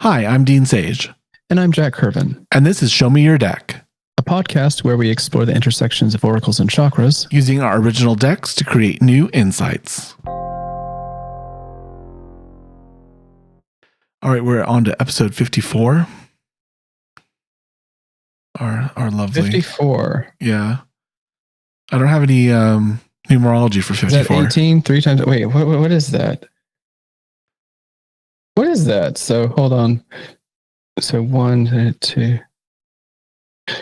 Hi, I'm Dean Sage. And I'm Jack Curvin. And this is Show Me Your Deck, a podcast where we explore the intersections of oracles and chakras, using our original decks to create new insights. All right, we're on to episode 54. Our lovely 54. Yeah. I don't have any numerology for 54. Is that 18? 3 times. Wait, what is that? What is that? So hold on. So 1, 2.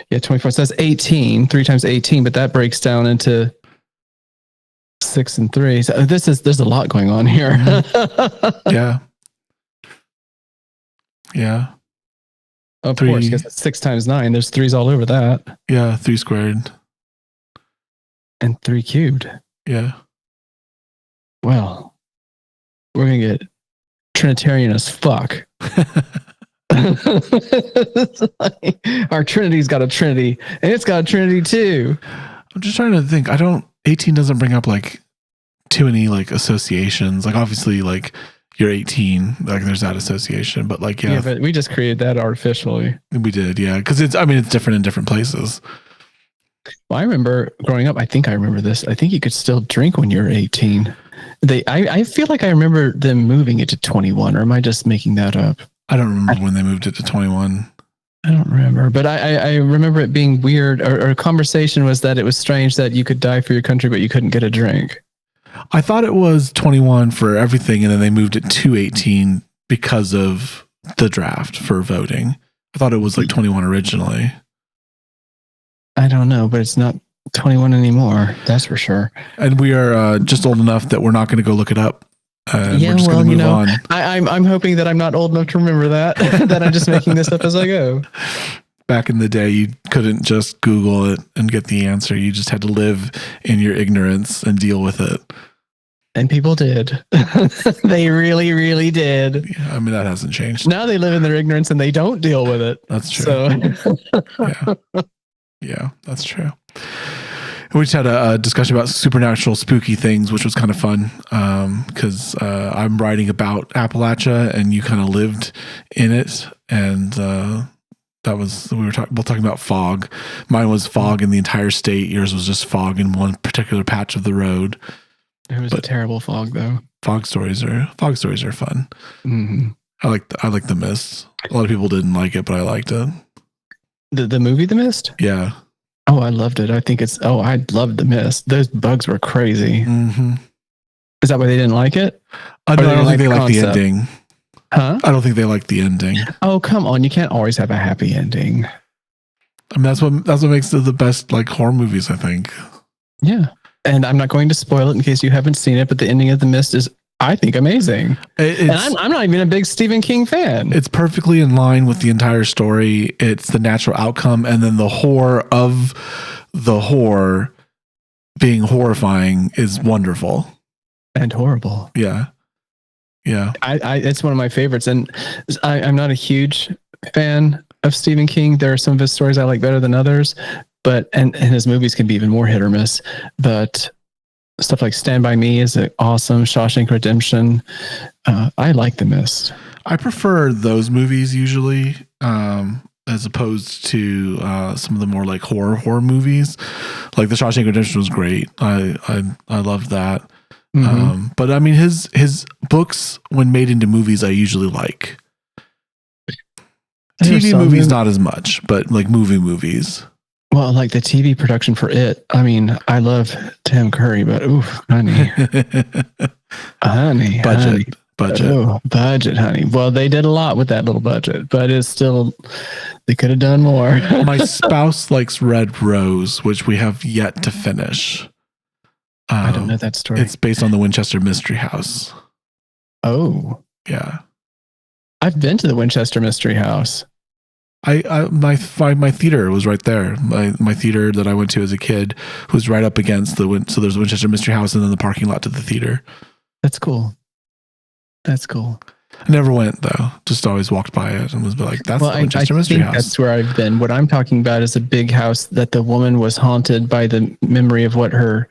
Yeah, 24. So that's 18. 3 times 18, but that breaks down into 6 and 3. So there's a lot going on here. Yeah. Yeah. Of 3, course, because it's 6 times 9. There's 3s all over that. Yeah, 3 squared. And 3 cubed. Yeah. Well, we're going to get Trinitarian as fuck. Our Trinity's got a Trinity, and it's got a Trinity too. I'm just trying to think. 18 doesn't bring up like too many like associations. Like obviously like you're 18, like there's that association, but like, yeah, but we just created that artificially. We did. Yeah. Cause it's different in different places. Well, I remember growing up, I think I remember this. I think you could still drink when you're 18. I feel like I remember them moving it to 21, or am I just making that up? I don't remember when they moved it to 21. I don't remember, but I remember it being weird, or a conversation was that it was strange that you could die for your country, but you couldn't get a drink. I thought it was 21 for everything, and then they moved it to 18 because of the draft for voting. I thought it was like 21 originally. I don't know, but it's not 21 anymore. That's for sure. And we are just old enough that we're not going to go look it up. We're just going to move on. I'm hoping that I'm not old enough to remember that, that I'm just making this up as I go. Back in the day, you couldn't just Google it and get the answer. You just had to live in your ignorance and deal with it. And people did. They really, really did. Yeah, that hasn't changed. Now they live in their ignorance and they don't deal with it. That's true. So. Yeah, that's true. We just had a discussion about supernatural, spooky things, which was kind of fun because I'm writing about Appalachia, and you kind of lived in it, and that was we were talking about fog. Mine was fog in the entire state. Yours was just fog in one particular patch of the road. It was a terrible fog, though. Fog stories are fun. Mm-hmm. I like The Mist. A lot of people didn't like it, but I liked it. The movie The Mist? Yeah. Oh, I loved it. I loved The Mist. Those bugs were crazy. Mm-hmm. Is that why they didn't like it? No, I don't think they liked the ending. Huh? I don't think they liked the ending. Oh, come on. You can't always have a happy ending. That's what makes it the best like horror movies, I think. Yeah. And I'm not going to spoil it in case you haven't seen it, but the ending of The Mist is, I think, amazing. And I'm not even a big Stephen King fan. It's perfectly in line with the entire story. It's the natural outcome, and then the horror of the horror being horrifying is wonderful and horrible. Yeah. It's one of my favorites, and I'm not a huge fan of Stephen King. There are some of his stories I like better than others, but and his movies can be even more hit or miss. But stuff like Stand By Me is awesome. Shawshank Redemption. I like The Mist. I prefer those movies usually, as opposed to some of the more like horror movies. Like The Shawshank Redemption was great. I loved that. Mm-hmm. But his books, when made into movies, I usually like. TV movies, not as much, but like movies. Well, like the TV production for it. I love Tim Curry, but honey. Budget, honey. Well, they did a lot with that little budget, but it's still, they could have done more. My spouse likes Red Rose, which we have yet to finish. I don't know that story. It's based on the Winchester Mystery House. Oh, yeah. I've been to the Winchester Mystery House. My theater was right there. My theater that I went to as a kid was right up against so there's the Winchester Mystery House and then the parking lot to the theater. That's cool. I never went though. Just always walked by it and was like, "That's the Winchester Mystery House." That's where I've been. What I'm talking about is a big house that the woman was haunted by the memory of what her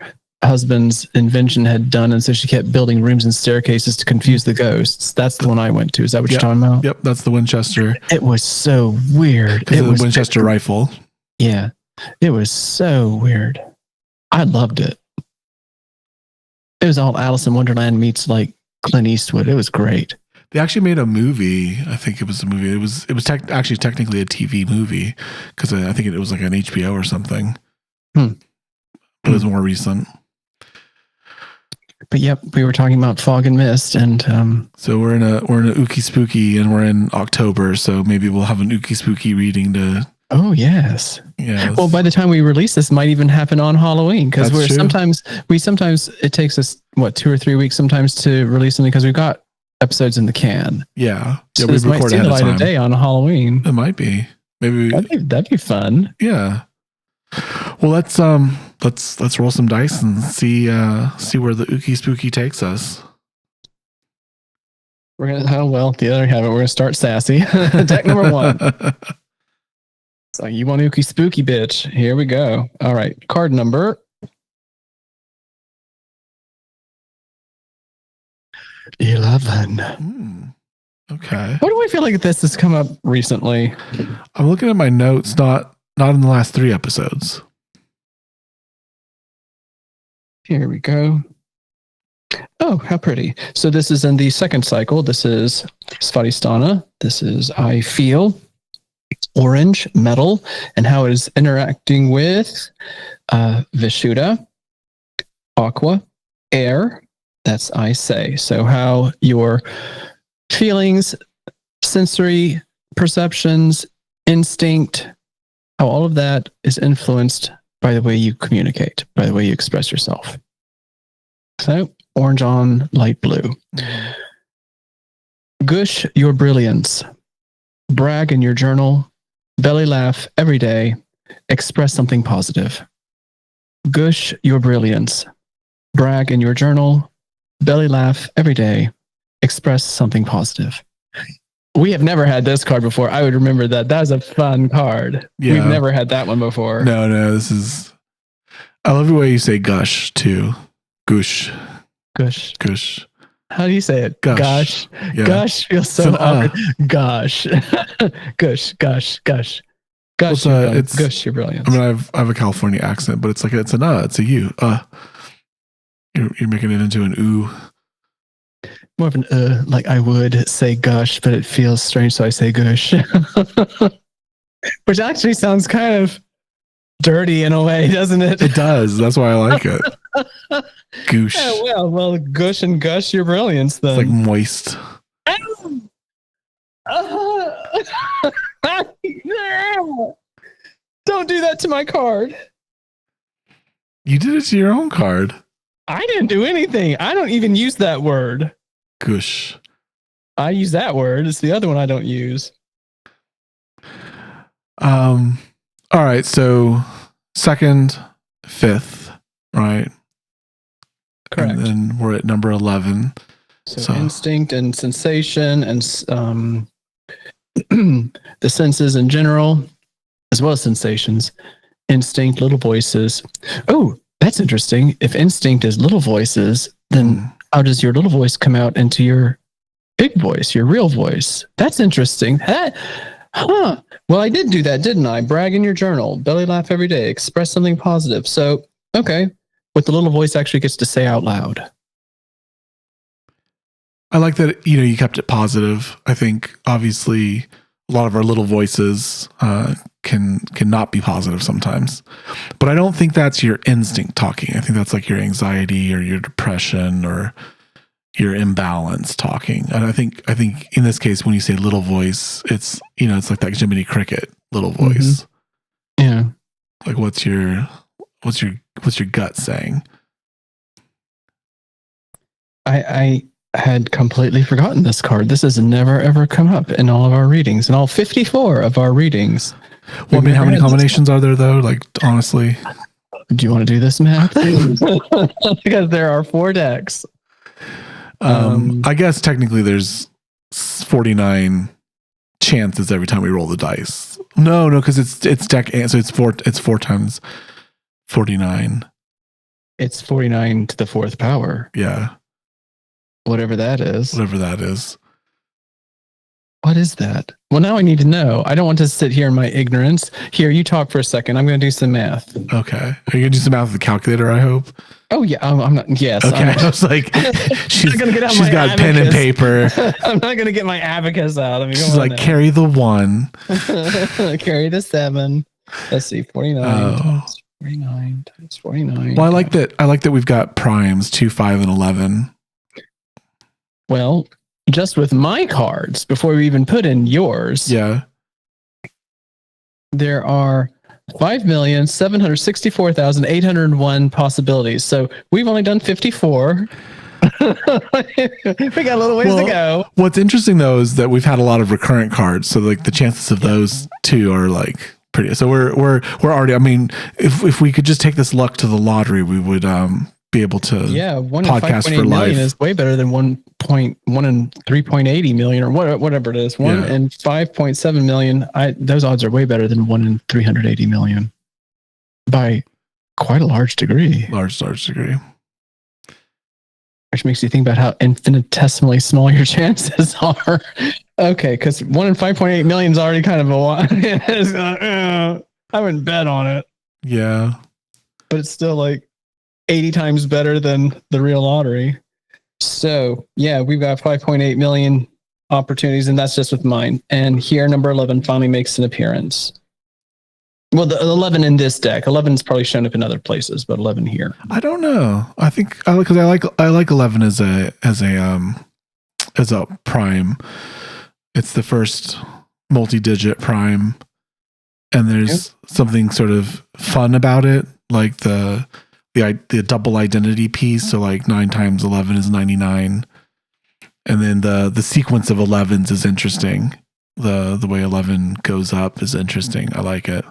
husband's invention had done, and so she kept building rooms and staircases to confuse the ghosts. That's the one I went to. Is that what you're talking about? Yep, that's the Winchester. It was so weird. It was the Winchester rifle. Yeah, it was so weird. I loved it. It was all Alice in Wonderland meets like Clint Eastwood. It was great. They actually made a movie. I think it was a movie. It was actually technically a TV movie because I think it was like an HBO or something. It was more recent. But yep, we were talking about fog and mist, and so we're in a Ookie Spooky, and we're in October, so maybe we'll have an Ookie Spooky reading to. Oh yes. Yes. Well, by the time we release this, might even happen on Halloween because sometimes it takes us 2 or 3 weeks sometimes to release something because we've got episodes in the can. Yeah. So this might see the light of day on Halloween. It might be. Maybe that'd be fun. Yeah. Well, let's roll some dice and see where the Ookie Spooky takes us. We're gonna the other have it. We're gonna start sassy. Deck number 1. So you want Ookie Spooky, bitch? Here we go. All right, card number 11. Okay. Why do I feel like this has come up recently? I'm looking at my notes. Not in the last 3 episodes. Here we go. Oh, how pretty. So this is in the second cycle. This is Svadisthana. This is I Feel. Orange, metal, and how it is interacting with Vishuda, aqua, air. That's I Say. So how your feelings, sensory perceptions, instinct, how all of that is influenced by the way you communicate, by the way you express yourself. So orange on light blue. Gush your brilliance. Brag in your journal. Belly laugh every day. Express something positive. Gush your brilliance. Brag in your journal. Belly laugh every day. Express something positive. We have never had this card before. I would remember that. That was a fun card. Yeah. We've never had that one before. No, this is... I love the way you say gush, too. Gush. Gush. Gush. How do you say it? Gush. Gosh. Yeah. Gosh feels so awkward. Gosh. Gush. Gosh. Gosh. Gosh. It's Gush your brilliance. I mean, I have a California accent, but it's like it's a you. You're making it into an ooh. More of an like I would say gush, but it feels strange, so I say gush. Which actually sounds kind of dirty in a way, doesn't it? It does. That's why I like it. Goosh. Yeah, well, gush and gush your brilliance then. It's like moist. Don't do that to my card. You did it to your own card. I didn't do anything. I don't even use that word. Gush. I use that word. It's the other one I don't use. All right. So 2nd, 5th, right? Correct. And then we're at number 11. So instinct and sensation and the senses in general, as well as sensations. Instinct, little voices. Oh, that's interesting. If instinct is little voices, then how does your little voice come out into your big voice, your real voice? That's interesting. Well, I did do that, didn't I? Brag in your journal, belly laugh every day, express something positive. So, okay, what the little voice actually gets to say out loud. I like that, you kept it positive. I think obviously a lot of our little voices can not be positive sometimes, but I don't think that's your instinct talking. I think that's like your anxiety or your depression or your imbalance talking. And I think in this case, when you say little voice, it's it's like that Jiminy Cricket little voice. Mm-hmm. Yeah. Like what's your gut saying? I had completely forgotten this card. This has never ever come up in all of our readings, in all 54 of our readings. Well, I mean, how many combinations are there though? Like, honestly, do you want to do this math? Because there are 4 decks. I guess technically there's 49 chances every time we roll the dice. No, because it's deck, so it's 4 times 49. It's 49 to the fourth power. Yeah. Whatever that is. Whatever that is. What is that? Well, now I need to know. I don't want to sit here in my ignorance. Here, you talk for a second. I'm going to do some math. Okay. Are you going to do some math with the calculator, I hope? Oh, yeah. I'm not. Yes. Okay. I was like, she's got abacus. pen and paper. I'm not going to get my abacus out. I mean, she's like, carry the 1. Carry the 7. Let's see. 49 times 49 times 49. Well, I like that we've got primes 2, 5, and 11. Well, just with my cards, before we even put in yours, there are 5,764,801 possibilities. So we've only done 54. We got a little ways to go. What's interesting though is that we've had a lot of recurrent cards, so like the chances of those two are like pretty. So we're already. I mean, if we could just take this luck to the lottery, we would be able to. Yeah, 1 in 5.8 million is way better than 1 in 3.80 million or whatever it is. 1 in 5.7 million. Those odds are way better than 1 in 380 million by quite a large degree. Large degree. Which makes you think about how infinitesimally small your chances are. Okay, because 1 in 5.8 million is already kind of a lot. I wouldn't bet on it. Yeah. But it's still like 80 times better than the real lottery. So, yeah, we've got 5.8 million opportunities, and that's just with mine. And here, number 11 finally makes an appearance. Well, the 11 in this deck. 11's probably shown up in other places, but 11 here. I don't know. I think because I like 11 as a prime. It's the first multi-digit prime, and there's something sort of fun about it, like the double identity piece. So like 9 times 11 is 99, and then the sequence of 11s is interesting. The way 11 goes up is interesting. I like it.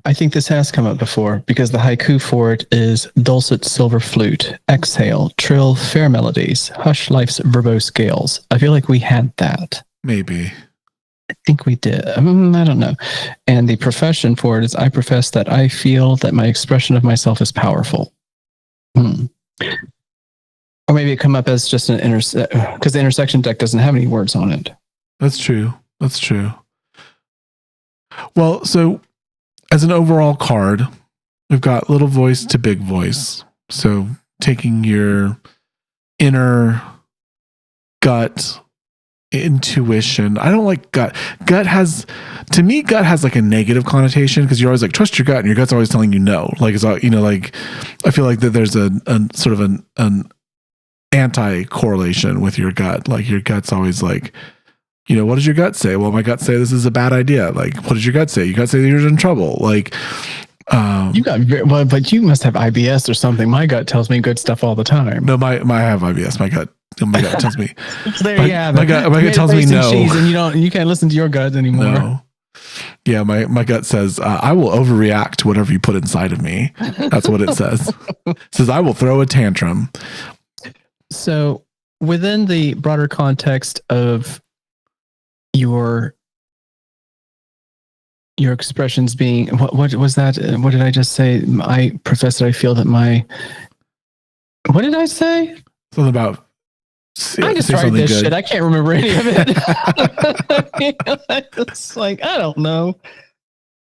I think this has come up before because the haiku for it is dulcet silver flute, exhale, trill fair melodies, hush life's verbose scales. I feel like we had that. Maybe. I think we did. I don't know. And the profession for it is I profess that I feel that my expression of myself is powerful. Or maybe it come up as just an because the intersection deck doesn't have any words on it. That's true. Well, so as an overall card, we've got little voice to big voice. So taking your inner gut intuition. I don't like gut. Gut has like a negative connotation because you're always like, trust your gut, and your gut's always telling you no. Like it's all, like I feel like that there's a sort of an anti-correlation with your gut. Like your gut's always like, what does your gut say? Well, my gut say this is a bad idea. Like, what does your gut say? Your gut say that you're in trouble. Like, but you must have IBS or something. My gut tells me good stuff all the time. No, I have IBS. My gut tells me. There you have it. My gut tells me no. And you can't listen to your gut anymore. No. Yeah, my gut says I will overreact to whatever you put inside of me. That's what it says. It says I will throw a tantrum. So within the broader context of your expressions being what was that? What did I just say? I profess that I feel that my. What did I say? Something about. I just started this shit. I can't remember any of it. It's like I don't know.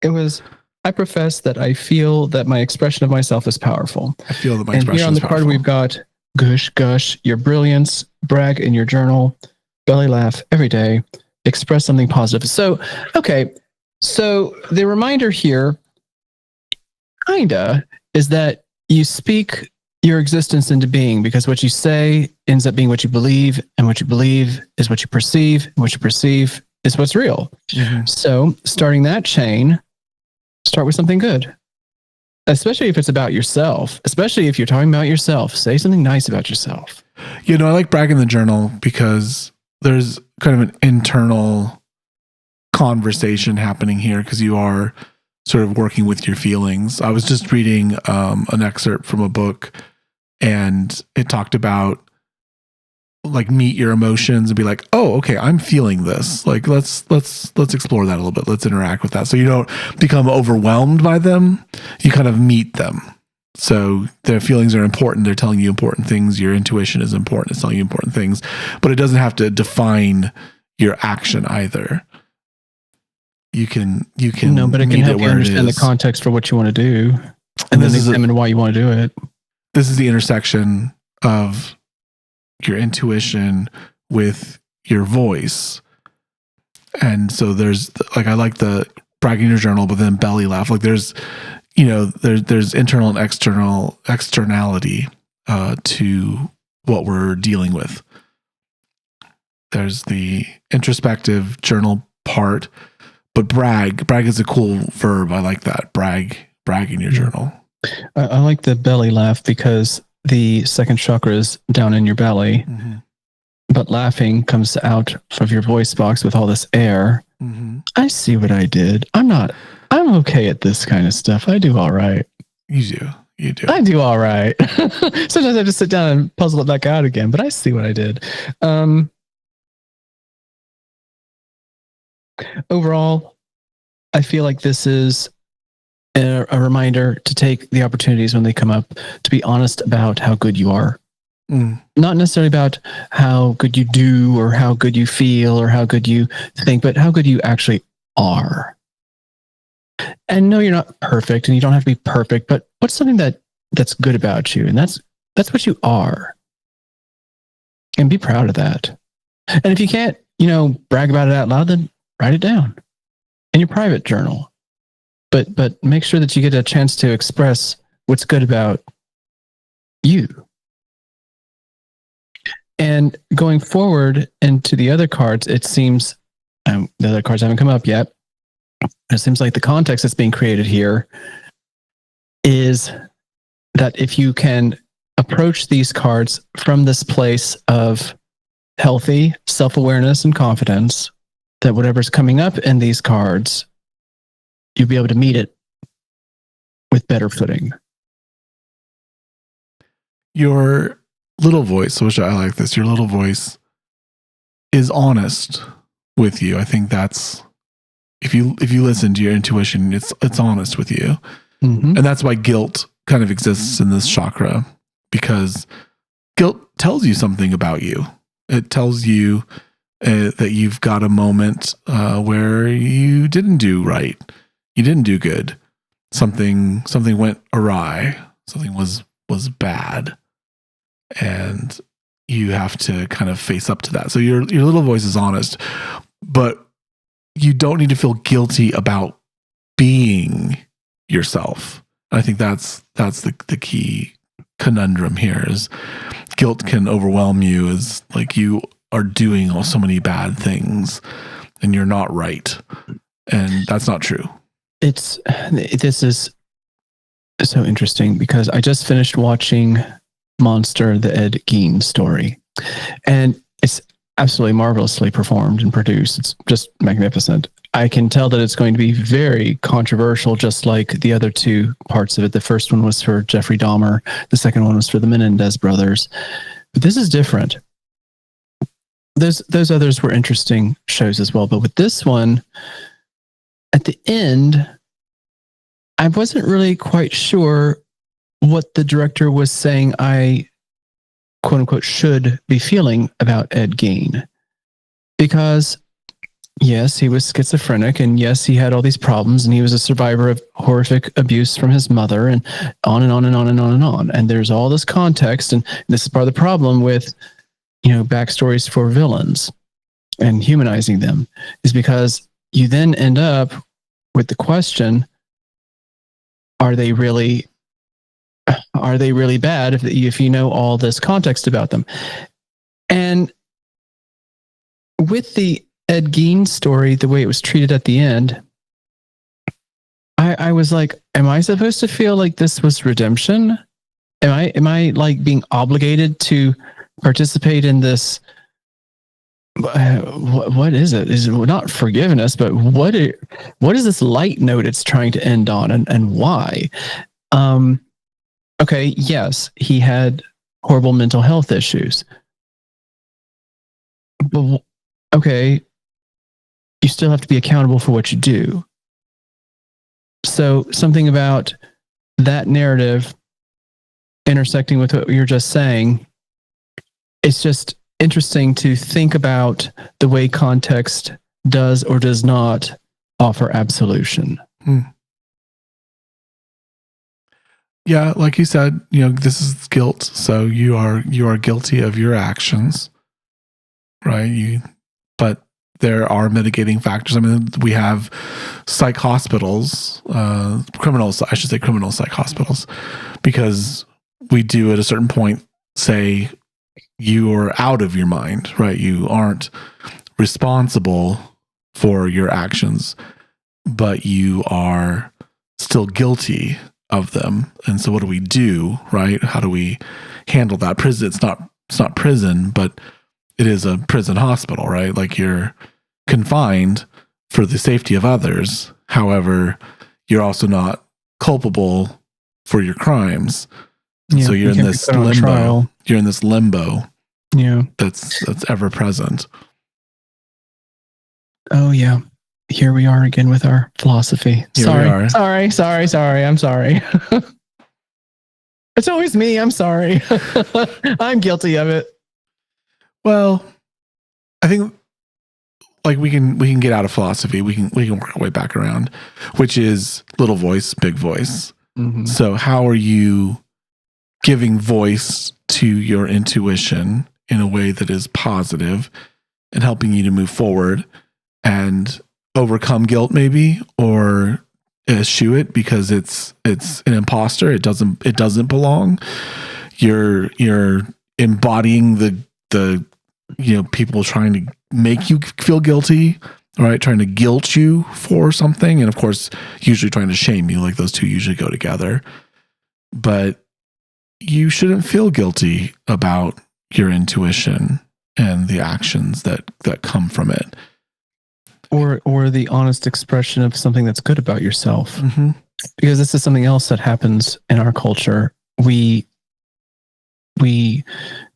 It was. I profess that I feel that my expression of myself is powerful. I feel that my expression is powerful. And here on the card we've got gush, your brilliance, brag in your journal, belly laugh every day. Express something positive. So, okay. So the reminder here kinda is that you speak your existence into being because what you say ends up being what you believe, and what you believe is what you perceive, and what you perceive is what's real. Mm-hmm. So starting that chain, start with something good. Especially if it's about yourself, especially if you're talking about yourself, say something nice about yourself. I like brag in the journal because there's kind of an internal conversation happening here because you are sort of working with your feelings. I was just reading an excerpt from a book, and it talked about like meet your emotions and be like, oh, okay, I'm feeling this. Like let's explore that a little bit. Let's interact with that. So you don't become overwhelmed by them. You kind of meet them. So their feelings are important. They're telling you important things. Your intuition is important. It's telling you important things, but it doesn't have to define your action either. You can No, but it can help you understand the context for what you want to do, and then examine why you want to do it. This is the intersection of your intuition with your voice. And so there's like, I like the bragging in your journal, but then belly laugh. Like there's internal and externality to what we're dealing with. There's the introspective journal part, but brag is a cool verb. I like that. Brag in your journal. I like the belly laugh because the second chakra is down in your belly, but laughing comes out of your voice box with all this air. I see what I did. I'm okay at this kind of stuff. I do all right. You do. I do all right. Sometimes I just sit down and puzzle it back out again, but I see what I did. Overall, I feel like this is a reminder to take the opportunities when they come up to be honest about how good you are. Not necessarily about how good you do or how good you feel or how good you think, but how good you actually are. And no, you're not perfect and you don't have to be perfect, but what's something that's good about you? And that's what you are. And be proud of that. And if you can't, brag about it out loud, then write it down in your private journal. But make sure that you get a chance to express what's good about you. And going forward into the other cards, it seems, the other cards haven't come up yet. It seems like the context that's being created here is that if you can approach these cards from this place of healthy self-awareness and confidence, that whatever's coming up in these cards, you'll be able to meet it with better footing. Your little voice, which I like this, your little voice is honest with you. I think that's, if you listen to your intuition, it's honest with you. And that's why guilt kind of exists in this chakra, because guilt tells you something about you. It tells you that you've got a moment where you didn't do right. You didn't do good. Something went awry. Something was bad. And you have to kind of face up to that. So your little voice is honest, but you don't need to feel guilty about being yourself. I think that's the key conundrum here is guilt can overwhelm you as like you are doing so many bad things and you're not right. And that's not true. This is so interesting because I just finished watching Monster, the Ed Gein story. And it's absolutely marvelously performed and produced. It's just magnificent. I can tell that it's going to be very controversial, just like the other two parts of it. The first one was for Jeffrey Dahmer. The second one was for the Menendez brothers. But this is different. Those others were interesting shows as well. But with this one, at the end, I wasn't really quite sure what the director was saying I, quote unquote, should be feeling about Ed Gein. Because yes, he was schizophrenic, and yes, he had all these problems, and he was a survivor of horrific abuse from his mother, and on and on and on and on and on. And there's all this context, and this is part of the problem with, backstories for villains and humanizing them, is because you then end up with the question, are they really bad if you know all this context about them? And with the Ed Gein story, the way it was treated at the end, I was like, am I supposed to feel like this was redemption? Am I like being obligated to participate in this? What is it? Is it not forgiveness, but what is this light note it's trying to end on, and why? Okay, yes, he had horrible mental health issues. But okay, you still have to be accountable for what you do. So something about that narrative intersecting with what you're just saying, it's just interesting to think about the way context does or does not offer absolution. Yeah, like you said, this is guilt. So you are guilty of your actions, right? But there are mitigating factors. I mean, we have psych hospitals, criminal psych hospitals, because we do at a certain point say you are out of your mind, right? You aren't responsible for your actions, but you are still guilty of them. And so what do we do, right? How do we handle that? Prison, it's not prison, but it is a prison hospital, right? Like, you're confined for the safety of others. However, you're also not culpable for your crimes. Yeah, so you're in this limbo. You're in this limbo. Yeah. That's ever present. Oh yeah. Here we are again with our philosophy. Sorry. I'm sorry. It's always me. I'm sorry. I'm guilty of it. Well, I think like we can get out of philosophy. We can work our way back around, which is little voice, big voice. Mm-hmm. So how are you giving voice to your intuition in a way that is positive and helping you to move forward and overcome guilt, maybe, or eschew it because it's an imposter. It doesn't belong. You're embodying the people trying to make you feel guilty, right? Trying to guilt you for something, and of course, usually trying to shame you. Like, those two usually go together. But you shouldn't feel guilty about your intuition and the actions that come from it. Or the honest expression of something that's good about yourself. Mm-hmm. Because this is something else that happens in our culture. We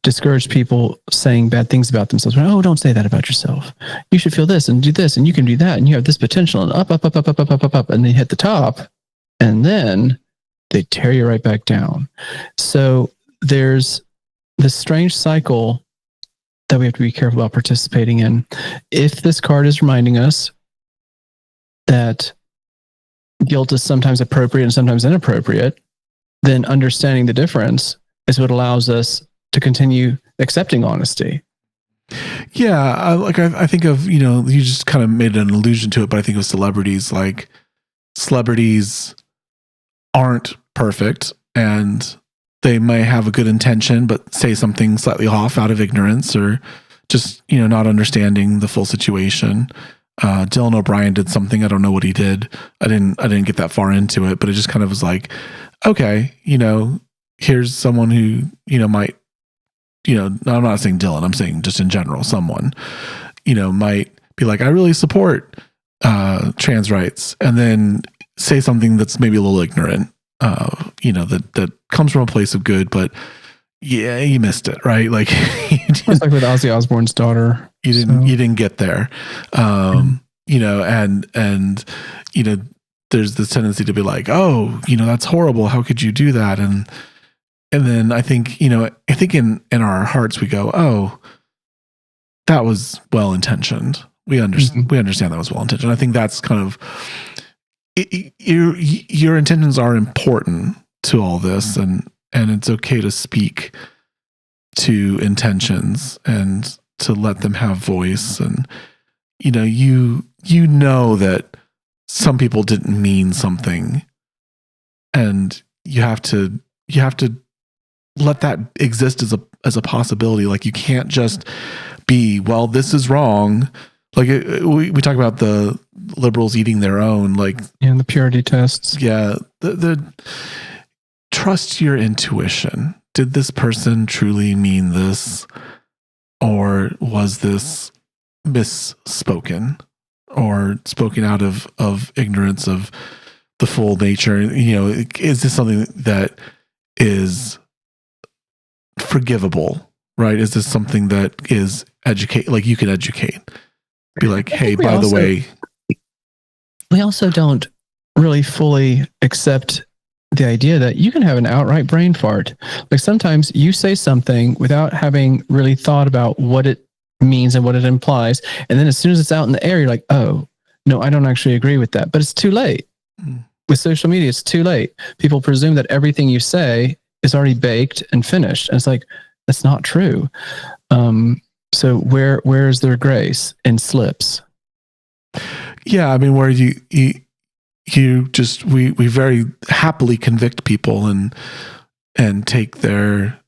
discourage people saying bad things about themselves. Oh, don't say that about yourself. You should feel this and do this, and you can do that, and you have this potential, and up, and they hit the top, and then they tear you right back down. So there's this strange cycle that we have to be careful about participating in. If this card is reminding us that guilt is sometimes appropriate and sometimes inappropriate, then understanding the difference is what allows us to continue accepting honesty. Yeah, I think of, you just kind of made an allusion to it, but I think of celebrities. Like, celebrities aren't perfect, and they may have a good intention, but say something slightly off out of ignorance or just, not understanding the full situation. Dylan O'Brien did something. I don't know what he did. I didn't get that far into it, but it just kind of was like, okay, here's someone who, might, I'm not saying Dylan, I'm saying just in general, someone, might be like, I really support trans rights, and then say something that's maybe a little ignorant. That comes from a place of good, but yeah, you missed it, right? Like, it's like with Ozzy Osbourne's daughter. You didn't get there. And there's this tendency to be like, oh, that's horrible. How could you do that? And then I think in our hearts we go, oh, that was well intentioned. We understand that was well intentioned. I think that's kind of your intentions are important to all this, and it's okay to speak to intentions and to let them have voice. And you know that some people didn't mean something, and you have to let that exist as a possibility. Like, you can't just be, well, this is wrong. Like, we talk about the liberals eating their own, like, and the purity tests. Yeah, the trust your intuition. Did this person truly mean this, or was this misspoken or spoken out of ignorance of the full nature? Is this something that is forgivable? Right? Is this something that is like you can educate? Be like, hey, by the way, we also don't really fully accept the idea that you can have an outright brain fart. Like sometimes you say something without having really thought about what it means and what it implies. And then as soon as it's out in the air, you're like, oh, no, I don't actually agree with that. But it's too late. With social media, it's too late. People presume that everything you say is already baked and finished. And it's like, that's not true. So where is their grace in slips? Yeah, I mean, where you just we very happily convict people and take their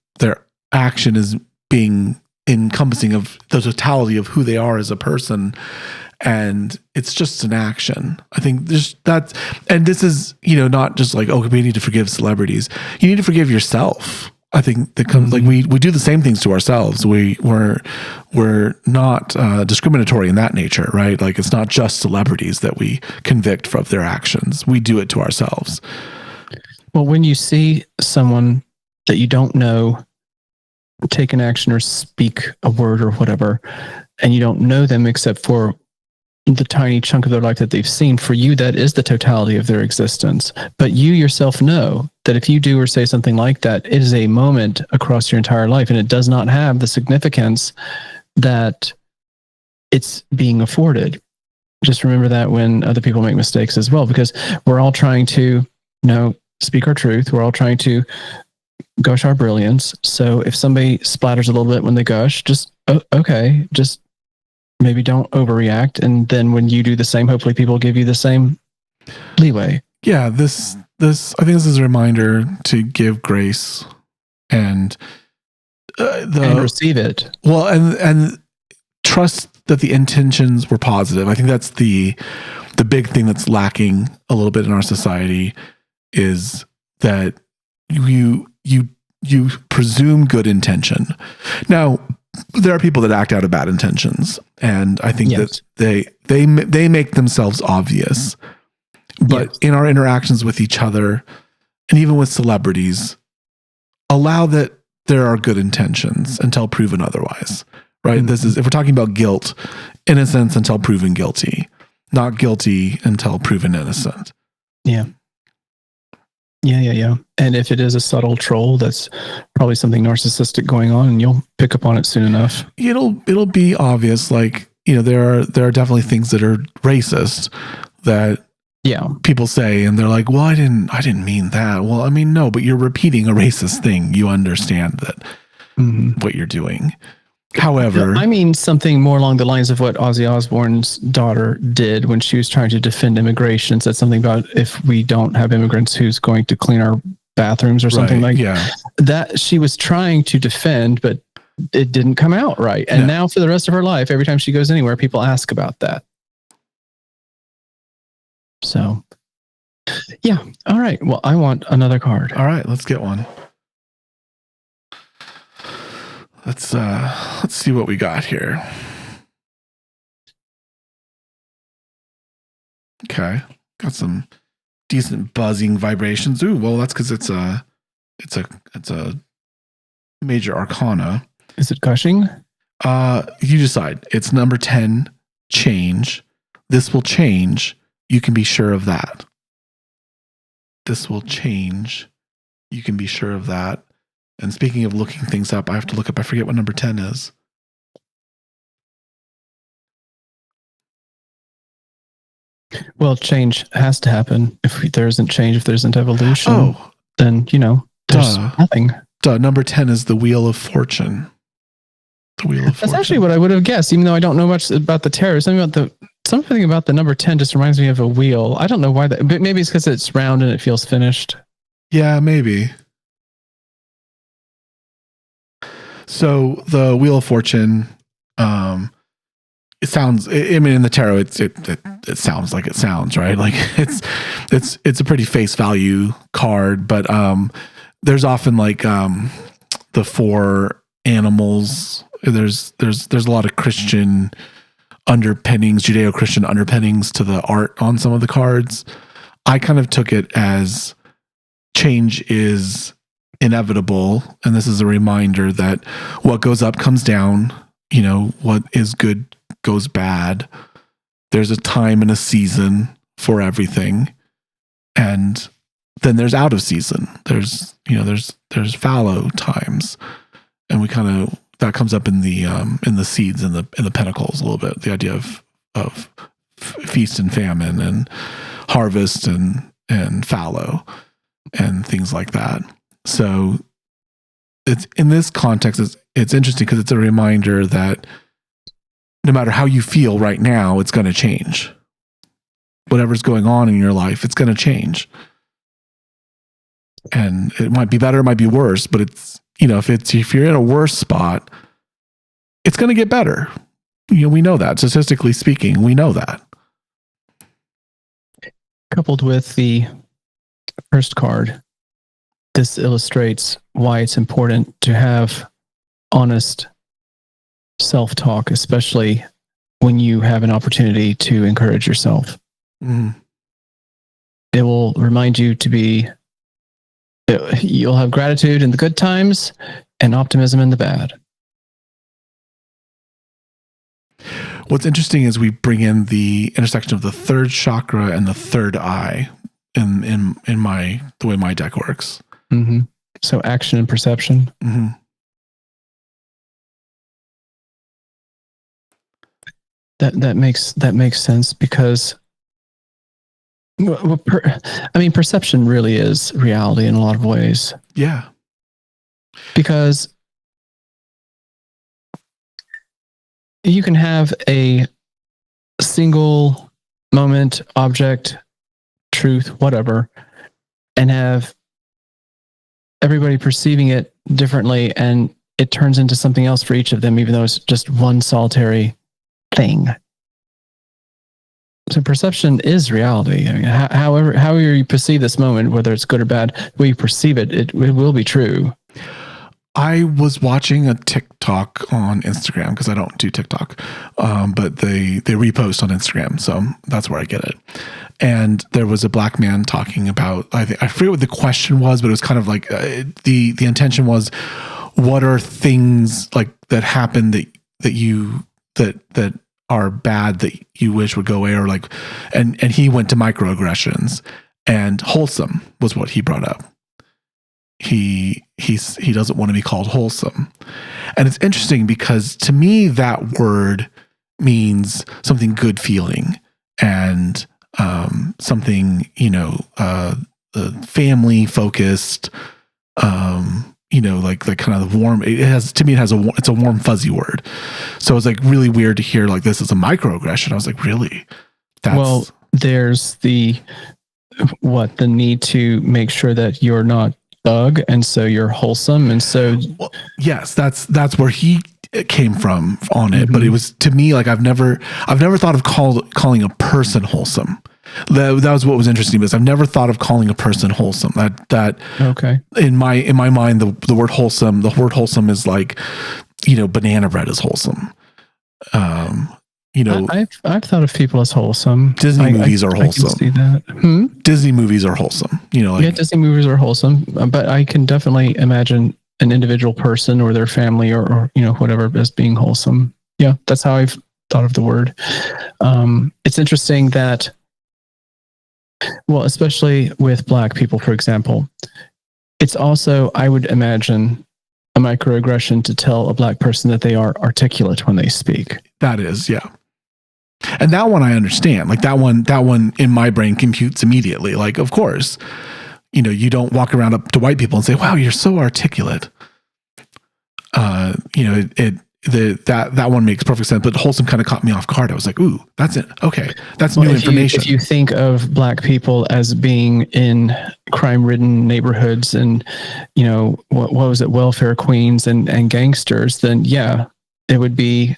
action as being encompassing of the totality of who they are as a person, and it's just an action. I think and this is, not just like, oh, we need to forgive celebrities. You need to forgive yourself. I think that comes like we do the same things to ourselves. We're not discriminatory in that nature, right? Like it's not just celebrities that we convict for their actions. We do it to ourselves. Well, when you see someone that you don't know take an action or speak a word or whatever, and you don't know them except for the tiny chunk of their life that they've seen, for you, that is the totality of their existence. But you yourself know that if you do or say something like that, it is a moment across your entire life, and it does not have the significance that it's being afforded. Just remember that when other people make mistakes as well, because we're all trying to, speak our truth. We're all trying to gush our brilliance. So if somebody splatters a little bit when they gush, just maybe don't overreact. And then when you do the same, hopefully people give you the same leeway. Yeah, I think this is a reminder to give grace and receive it. Well, and trust that the intentions were positive. I think that's the big thing that's lacking a little bit in our society, is that you presume good intention. Now, there are people that act out of bad intentions, and I think that they make themselves obvious. But in our interactions with each other, and even with celebrities, allow that there are good intentions until proven otherwise. Right? Mm-hmm. This is, if we're talking about guilt, innocence until proven guilty, not guilty until proven innocent. Yeah. And if it is a subtle troll, that's probably something narcissistic going on, and you'll pick up on it soon enough. It'll be obvious. Like, there are definitely things that are racist that people say, and they're like, well, I didn't mean that. Well, I mean, no, but you're repeating a racist thing. You understand that what you're doing. However, I mean something more along the lines of what Ozzy Osbourne's daughter did when she was trying to defend immigration. Said something about, if we don't have immigrants, who's going to clean our bathrooms or something that. She was trying to defend, but it didn't come out right. And now for the rest of her life, every time she goes anywhere, people ask about that. So, yeah. All right. Well, I want another card. All right, let's get one. Let's see what we got here. Okay, got some decent buzzing vibrations. Ooh, well, that's because it's a major arcana. Is it gushing? You decide. It's number 10. Change. This will change. You can be sure of that. This will change. You can be sure of that. And speaking of looking things up, I have to look up. I forget what number 10 is. Well, change has to happen. If there isn't change, if there isn't evolution, then, there's nothing. Number 10 is the Wheel of Fortune. The Wheel of Fortune. That's actually what I would have guessed, even though I don't know much about the tarot. Something about the number 10 just reminds me of a wheel. I don't know why but maybe it's because it's round and it feels finished. Yeah, maybe. So the Wheel of Fortune, it sounds, I mean, in the tarot, it sounds like it sounds, right? Like it's a pretty face value card, but there's often like the 4 animals. There's a lot of Christian underpinnings, Judeo-Christian underpinnings to the art on some of the cards. I kind of took it as change is inevitable, and this is a reminder that what goes up comes down. What is good goes bad. There's a time and a season for everything, and then there's out of season. There's fallow times, and we kind of, that comes up in the seeds and in the pentacles a little bit. The idea of feast and famine and harvest and fallow and things like that. So it's in this context, it's interesting because it's a reminder that no matter how you feel right now, it's going to change. Whatever's going on in your life, it's going to change. And it might be better, it might be worse, but it's, if you're in a worse spot, it's going to get better. We know that. Statistically speaking, we know that. Coupled with the first card, this illustrates why it's important to have honest self-talk, especially when you have an opportunity to encourage yourself. It will remind you you'll have gratitude in the good times and optimism in the bad. What's interesting is we bring in the intersection of the third chakra and the third eye in the way my deck works. Mm-hmm. So action and perception. Mm-hmm. That makes sense because perception really is reality in a lot of ways. Yeah. Because you can have a single moment, object, truth, whatever, and have everybody perceiving it differently, and it turns into something else for each of them, even though it's just one solitary thing. So perception is reality. I mean, however you perceive this moment, whether it's good or bad, the way you perceive it, it will be true. I was watching a TikTok on Instagram because I don't do TikTok, but they repost on Instagram, so that's where I get it. And there was a black man talking about, I forget what the question was, but it was kind of like the intention was, what are things like that happen that are bad that you wish would go away, or like, and he went to microaggressions, and wholesome was what he brought up. He doesn't want to be called wholesome. And it's interesting because to me that word means something good feeling and something, family focused, like kind of warm. It's a warm fuzzy word. So it's like really weird to hear like this is a microaggression. I was like, really? Well, there's the need to make sure that you're not thug, and so you're wholesome, and so yes, that's where he came from on it. Mm-hmm. But it was, to me, like I've never thought of calling a person wholesome. That was what was interesting, because I've never thought of calling a person wholesome. That okay. In my mind, the word wholesome is like, banana bread is wholesome. I've thought of people as wholesome. Disney movies are wholesome. I can see that. Disney movies are wholesome. Disney movies are wholesome, but I can definitely imagine an individual person or their family or whatever as being wholesome. Yeah, that's how I've thought of the word. It's interesting that, well, especially with Black people, for example, it's also, I would imagine, a microaggression to tell a Black person that they are articulate when they speak. That is, yeah. And that one I understand. Like that one in my brain computes immediately. Like, of course, you don't walk around up to white people and say, "Wow, you're so articulate." That one makes perfect sense. But wholesome kind of caught me off guard. I was like, "Ooh, that's it. Okay, that's new information." If you think of Black people as being in crime-ridden neighborhoods and what was it, welfare queens and gangsters, then yeah, it would be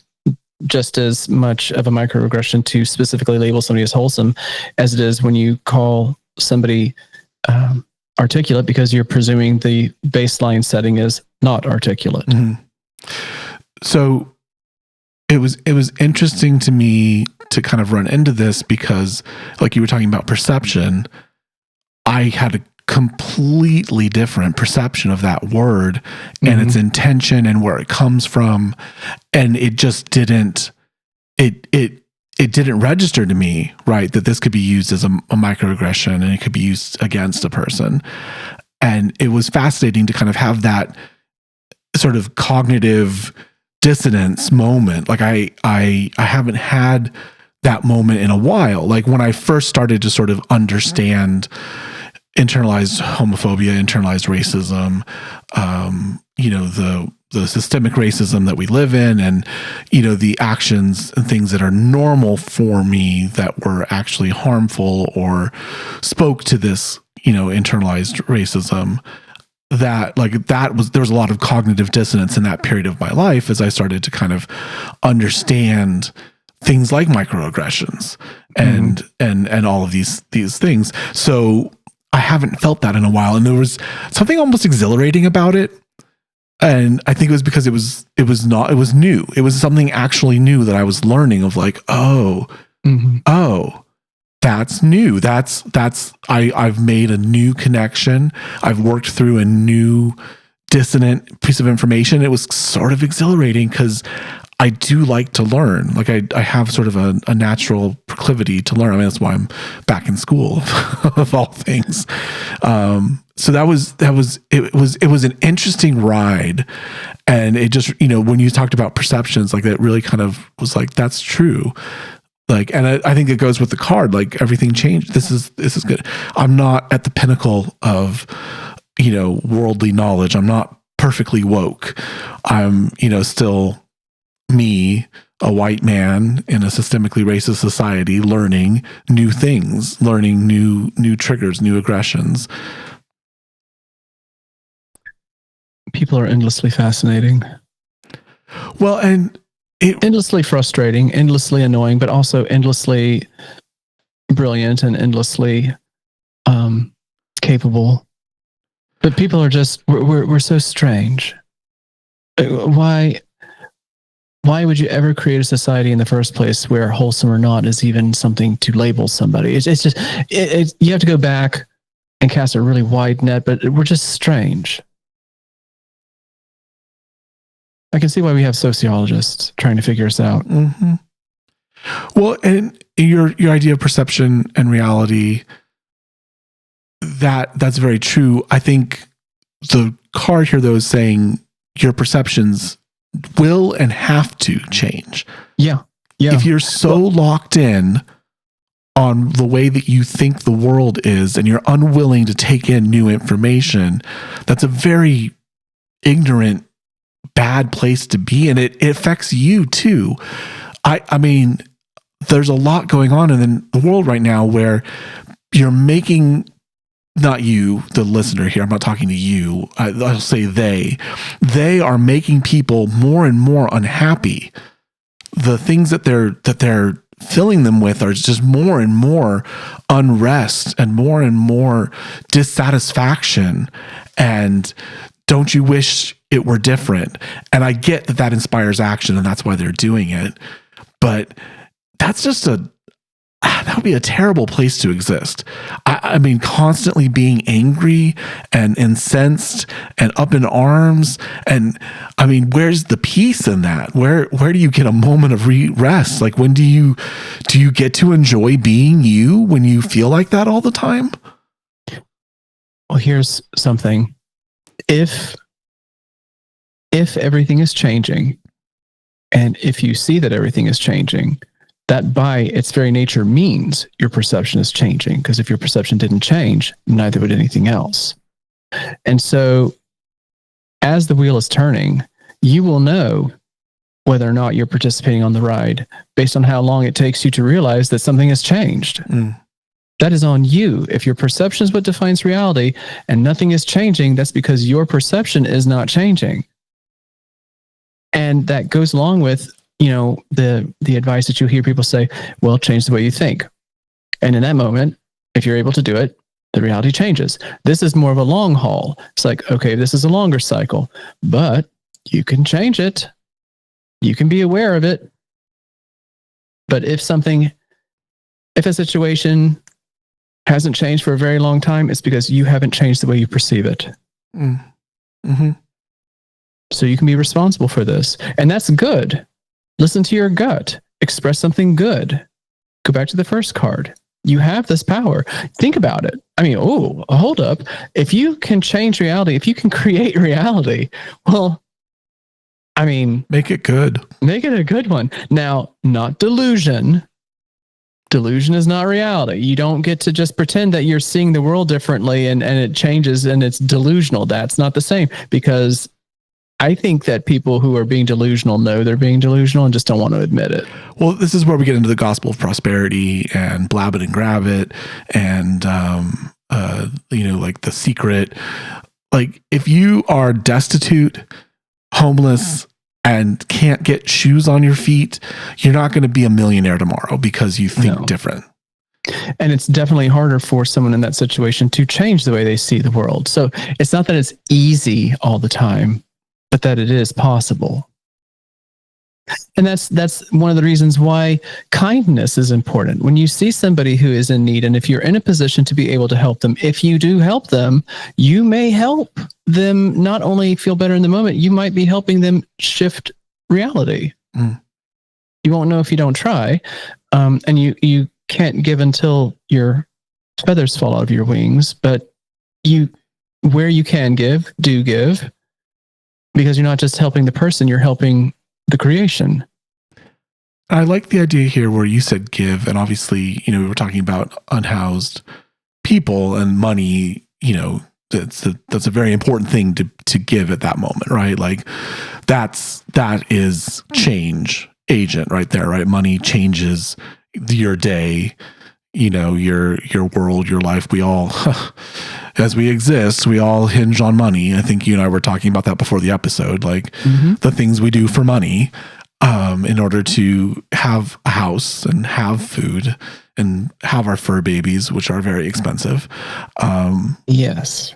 just as much of a microaggression to specifically label somebody as wholesome as it is when you call somebody articulate, because you're presuming the baseline setting is not articulate. Mm-hmm. So it was interesting to me to kind of run into this because, like you were talking about perception, I had a completely different perception of that word and its intention and where it comes from, and it just didn't. It it didn't register to me, right, that this could be used as a microaggression and it could be used against a person. And it was fascinating to kind of have that sort of cognitive dissonance moment. Like I haven't had that moment in a while. Like when I first started to sort of understand internalized homophobia, internalized racism, the systemic racism that we live in, and the actions and things that are normal for me that were actually harmful or spoke to this internalized racism, there was a lot of cognitive dissonance in that period of my life as I started to kind of understand things like microaggressions and all of these things. So I haven't felt that in a while, and there was something almost exhilarating about it. And I think it was because it was new. It was something actually new that I was learning of, like, oh, that's new. I've made a new connection. I've worked through a new dissonant piece of information. It was sort of exhilarating because I do like to learn. Like I have sort of a natural proclivity to learn. I mean, that's why I'm back in school of all things. So it was an interesting ride. And it just, when you talked about perceptions, like that really kind of was like, that's true. Like, and I think it goes with the card, like everything changed. This is good. I'm not at the pinnacle of, worldly knowledge. I'm not perfectly woke. I'm, still me, a white man in a systemically racist society, learning new things, learning new triggers, new aggressions. People are endlessly fascinating. Well, and endlessly frustrating, endlessly annoying, but also endlessly brilliant and endlessly capable. But people are just we're so strange. Why would you ever create a society in the first place where wholesome or not is even something to label somebody? It's just you have to go back and cast a really wide net, but we're just strange. I can see why we have sociologists trying to figure us out. Mm-hmm. Well, and your idea of perception and reality, that's very true. I think the card here, though, is saying your perceptions will and have to change. Yeah. If you're so locked in on the way that you think the world is and you're unwilling to take in new information, that's a very ignorant, bad place to be, and it affects you too. I mean, there's a lot going on in the world right now where you're making, not you, the listener here, I'm not talking to you, I'll say they are making people more and more unhappy. The things that they're filling them with are just more and more unrest and more dissatisfaction. And don't you wish it were different? And I get that inspires action and that's why they're doing it. But that's just that would be a terrible place to exist. I mean, constantly being angry and incensed and up in arms. And I mean, where's the peace in that? Where do you get a moment of rest? Like, when do you get to enjoy being you when you feel like that all the time? Well, here's something. If everything is changing, and if you see that everything is changing, that by its very nature means your perception is changing. Because if your perception didn't change, neither would anything else. And so as the wheel is turning, you will know whether or not you're participating on the ride based on how long it takes you to realize that something has changed. That is on you. If your perception is what defines reality and nothing is changing, that's because your perception is not changing. And that goes along with, the advice that you hear people say, well, change the way you think. And in that moment, if you're able to do it, the reality changes. This is more of a long haul. It's like, okay, this is a longer cycle, but you can change it. You can be aware of it. But if a situation hasn't changed for a very long time, it's because you haven't changed the way you perceive it. Mm-hmm. So you can be responsible for this. And that's good. Listen to your gut. express something good. Go back to the first card. You have this power. Think about it. I mean, oh, hold up. If you can change reality, if you can create reality, well, I mean, make it good. Make it a good one. Now, not delusion. Delusion is not reality. You don't get to just pretend that you're seeing the world differently and it changes and it's delusional. That's not the same, because I think that people who are being delusional know they're being delusional and just don't want to admit it. Well, this is where we get into the gospel of prosperity and blab it and grab it and, like The Secret. Like, if you are destitute, homeless, and can't get shoes on your feet, you're not going to be a millionaire tomorrow because you think different. And it's definitely harder for someone in that situation to change the way they see the world. So it's not that it's easy all the time, but that it is possible. And that's one of the reasons why kindness is important. When you see somebody who is in need, and if you're in a position to be able to help them, if you do help them, you may help them not only feel better in the moment, you might be helping them shift reality. You won't know if you don't try. And you can't give until your feathers fall out of your wings, but where you can give, do give, because you're not just helping the person, you're helping the creation. I like the idea here where you said give, and obviously, we were talking about unhoused people and money, that's a very important thing to give at that moment, right? Like that is change agent right there, right? Money changes your day, your world, your life. We all, as we exist, we all hinge on money. I think you and I were talking about that before the episode, like the things we do for money, in order to have a house and have food and have our fur babies, which are very expensive. Yes.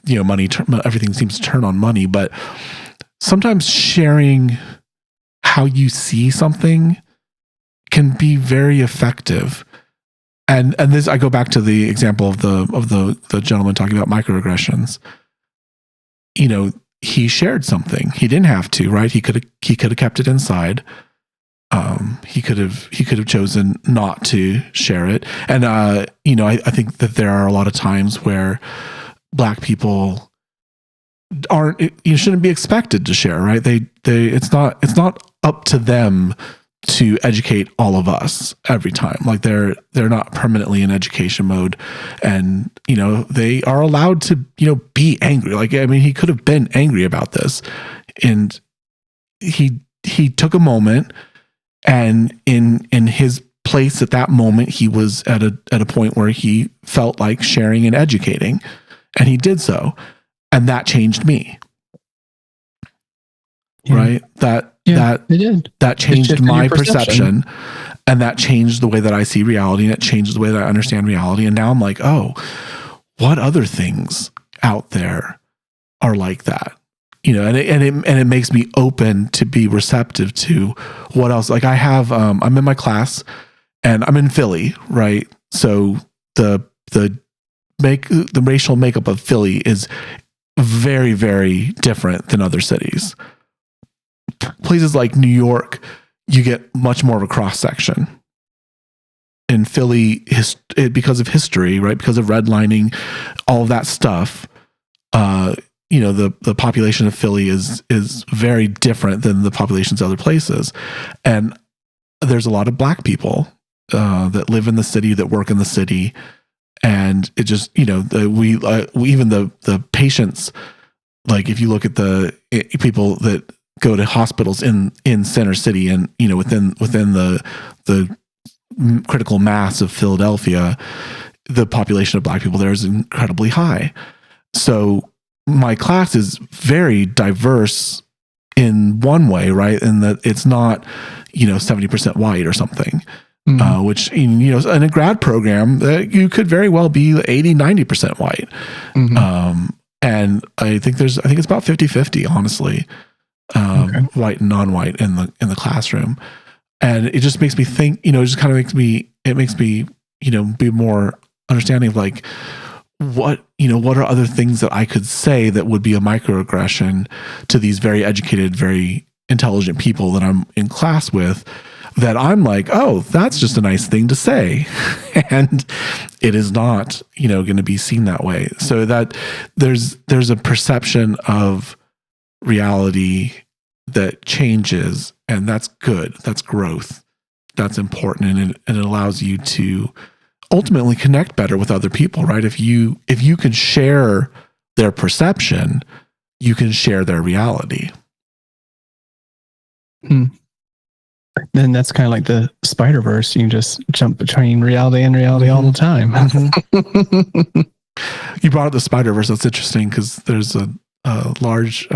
Money, everything seems to turn on money, but sometimes sharing how you see something can be very effective. And this, I go back to the example of the gentleman talking about microaggressions. He shared something. He didn't have to, right? He could have kept it inside. He could have chosen not to share it. And I think that there are a lot of times where Black people shouldn't be expected to share, right? It's not up to them to educate all of us every time. Like they're not permanently in education mode, and they are allowed to be angry. Like, I mean, he could have been angry about this, and he took a moment, and in his place at that moment, he was at a point where he felt like sharing and educating, and he did so, and that changed me. Yeah. Right? That changed my perception, and that changed the way that I see reality, and it changed the way that I understand reality. And now I'm like, oh, what other things out there are like that? And it makes me open to be receptive to what else. Like I have, I'm in my class, and I'm in Philly, right? So the racial makeup of Philly is very, very different than other cities. Places like New York, you get much more of a cross section. In Philly, because of history, right? Because of redlining, all of that stuff. The population of Philly is very different than the populations of other places, and there's a lot of Black people that live in the city, that work in the city, and it just we even the patients. Like if you look at the people that go to hospitals in Center City, and within the critical mass of Philadelphia, the population of Black people there is incredibly high. So my class is very diverse in one way, right? In that it's not 70% white or something. Which in a grad program, you could very well be 80-90% white. And I think it's about 50-50, honestly. White and non-white in the classroom, and it just makes me think. It just kind of makes me be more understanding of like what are other things that I could say that would be a microaggression to these very educated, very intelligent people that I'm in class with that I'm like, oh, that's just a nice thing to say. And it is not, going to be seen that way. So that there's a perception of reality that changes, and that's good. That's growth. That's important. And it allows you to ultimately connect better with other people, right? If you can share their perception, you can share their reality. Then that's kind of like the Spider-Verse. You can just jump between reality and reality all the time. Mm-hmm. You brought up the Spider-Verse. That's interesting because there's a large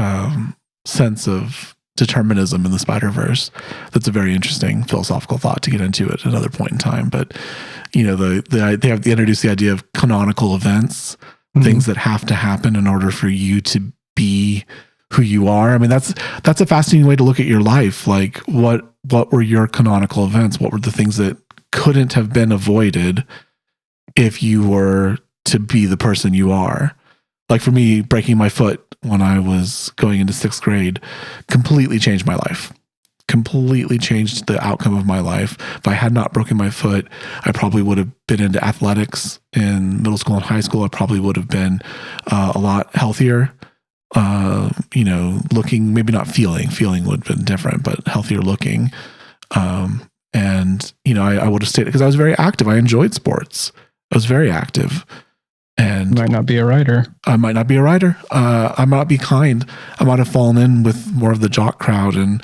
sense of determinism in the Spider-Verse. That's a very interesting philosophical thought to get into at another point in time. But they introduced the idea of canonical events, things that have to happen in order for you to be who you are. I mean, that's a fascinating way to look at your life. Like, what were your canonical events? What were the things that couldn't have been avoided if you were to be the person you are? Like for me, breaking my foot when I was going into 6th grade completely changed my life. Completely changed the outcome of my life. If I had not broken my foot, I probably would have been into athletics in middle school and high school. I probably would have been a lot healthier. Looking, maybe not feeling would have been different, but healthier looking. I would have stayed because I was very active. I enjoyed sports. I was very active. And might not be a writer. I might not be a writer. I might not be kind. I might have fallen in with more of the jock crowd, and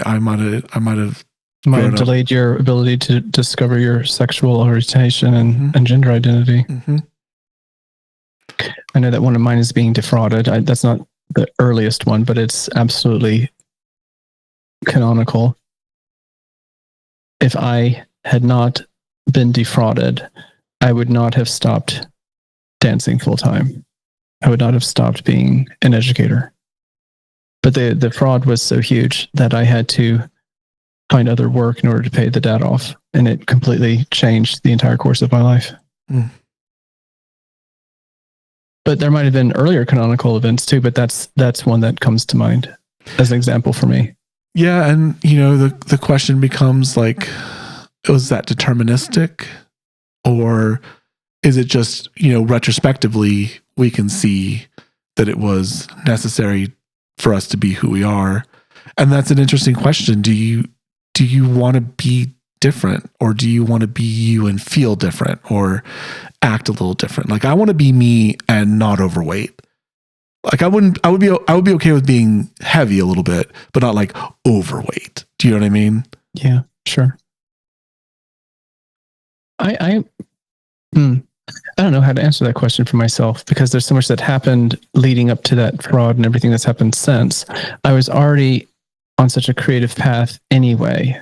I might have delayed your ability to discover your sexual orientation and gender identity. Mm-hmm. I know that one of mine is being defrauded. That's not the earliest one, but it's absolutely canonical. If I had not been defrauded, I would not have stopped dancing full time. I would not have stopped being an educator. But the fraud was so huge that I had to find other work in order to pay the debt off. And it completely changed the entire course of my life. But there might have been earlier canonical events too, but that's one that comes to mind as an example for me. Yeah. And, the question becomes like, was that deterministic? Or is it just, retrospectively, we can see that it was necessary for us to be who we are? And that's an interesting question. Do you want to be different, or do you want to be you and feel different or act a little different? Like, I want to be me and not overweight. Like I would be okay with being heavy a little bit, but not like overweight. Do you know what I mean? Yeah, sure. I don't know how to answer that question for myself, because there's so much that happened leading up to that fraud and everything that's happened since. I was already on such a creative path anyway.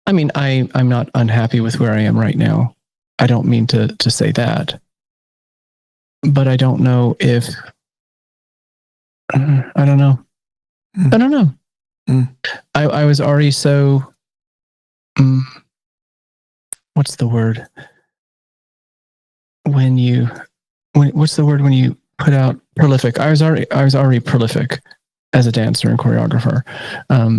I mean, I'm not unhappy with where I am right now. I don't mean to say that. But I don't know if... I don't know. I don't know. I was already so... what's the word? What's the word when you put out prolific? I was already prolific as a dancer and choreographer.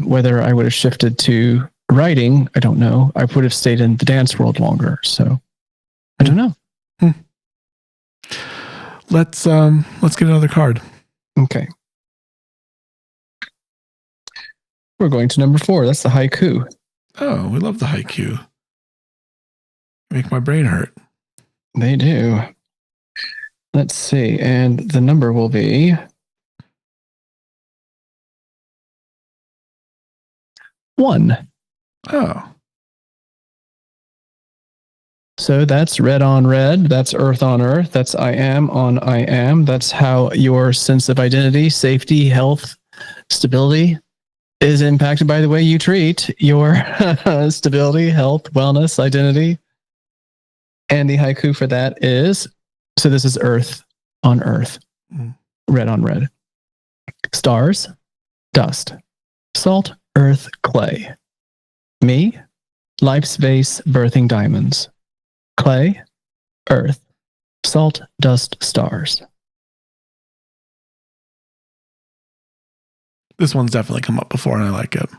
Whether I would have shifted to writing, I don't know. I would have stayed in the dance world longer. So I don't know. Let's get another card. Okay. We're going to number 4. That's the haiku. Oh, we love the haiku. Make my brain hurt. They do. Let's see. And the number will be 1. Oh. So that's red on red. That's earth on earth. That's I am on I am. That's how your sense of identity, safety, health, stability is impacted by the way you treat your stability, health, wellness, identity. And the haiku for that is, so this is earth on earth, red on red. Stars, dust, salt, earth, clay. Me, life's vase, birthing diamonds. Clay, earth, salt, dust, stars. This one's definitely come up before, and I like it.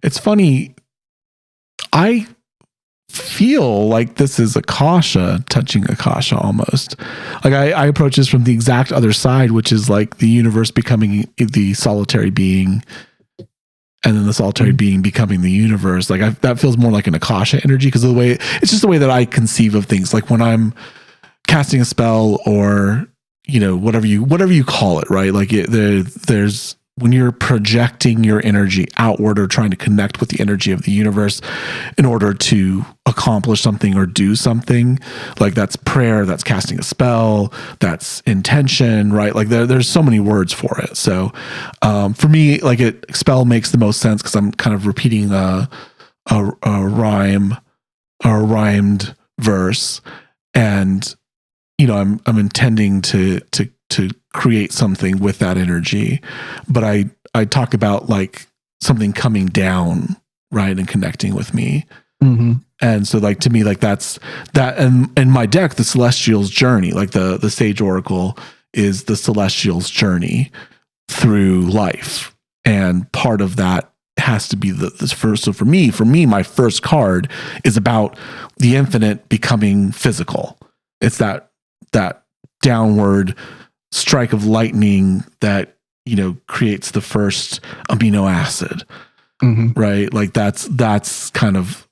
It's funny. I feel like this is Akasha touching Akasha almost. Like I approach this from the exact other side, which is like the universe becoming the solitary being, and then the solitary being becoming the universe. Like that feels more like an Akasha energy, because of the way it's just the way that I conceive of things. Like when I'm casting a spell, or whatever you call it, right? Like there's when you're projecting your energy outward or trying to connect with the energy of the universe in order to accomplish something or do something, like that's prayer, that's casting a spell, that's intention, right? Like there's so many words for it. So for me, like spell makes the most sense because I'm kind of repeating a rhyme or a rhymed verse, and I'm intending to create something with that energy, but I talk about like something coming down, right, and connecting with me. Mm-hmm. And so like to me, like that's that. And in my deck, the Celestial's journey, like the Sage Oracle is the Celestial's journey through life, and part of that has to be this first. So for me, my first card is about the infinite becoming physical. It's that downward strike of lightning that creates the first amino acid, right? Like that's kind of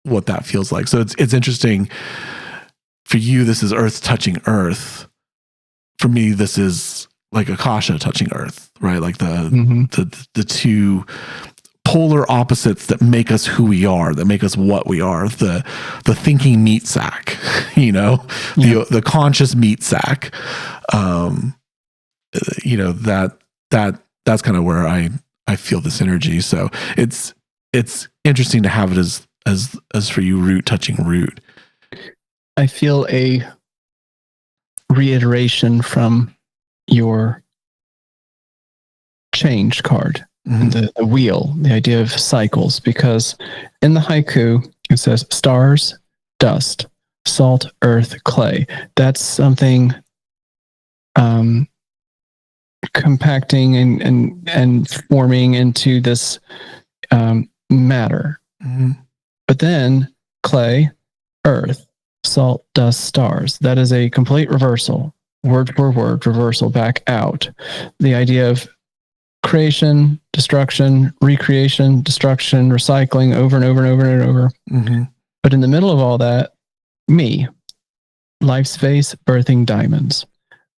what that feels like. So it's interesting. For you, this is Earth touching Earth. For me, this is like Akasha touching Earth, right? Like the two polar opposites that make us who we are, that make us what we are. The thinking meat sack, the conscious meat sack. That's kind of where I feel this energy. So it's interesting to have it as for you, root touching root. I feel a reiteration from your change card. The wheel, the idea of cycles, because in the haiku it says stars, dust, salt, earth, clay. That's something compacting and forming into this matter. But then clay, earth, salt, dust, stars. That is a complete reversal, word for word reversal back out. The idea of creation, destruction, recreation, destruction, recycling over and over and over and over. But in the middle of all that, me, life's vase, birthing diamonds,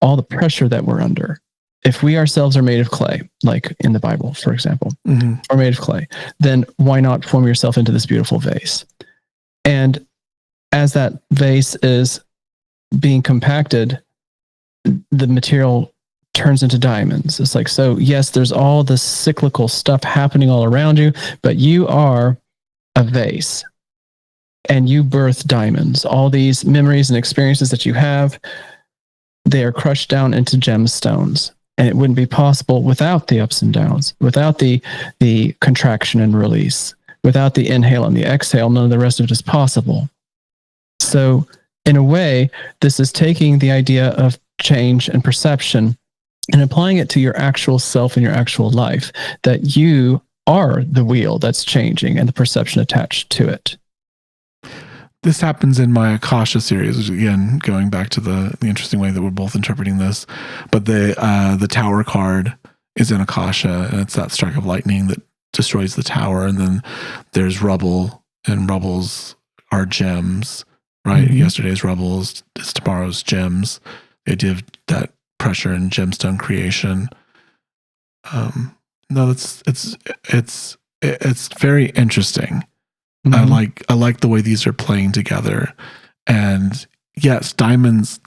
all the pressure that we're under. If we ourselves are made of clay, like in the Bible, for example, are made of clay, then why not form yourself into this beautiful vase? And as that vase is being compacted, the material turns into diamonds. It's like, so yes, there's all this cyclical stuff happening all around you, but you are a vase and you birth diamonds. All these memories and experiences that you have, they are crushed down into gemstones. And it wouldn't be possible without the ups and downs, without the contraction and release, without the inhale and the exhale. None of the rest of it is possible. So in a way, this is taking the idea of change and perception and applying it to your actual self and your actual life, that you are the wheel that's changing and the perception attached to it. This happens in my Akasha series, which again, going back to the interesting way that we're both interpreting this, but the tower card is in Akasha, and it's that strike of lightning that destroys the tower, and then there's rubble, and rubbles are gems, right? Yesterday's rubbles is tomorrow's gems. The idea of that pressure and gemstone creation. No, it's very interesting. I like the way these are playing together. And yes, diamonds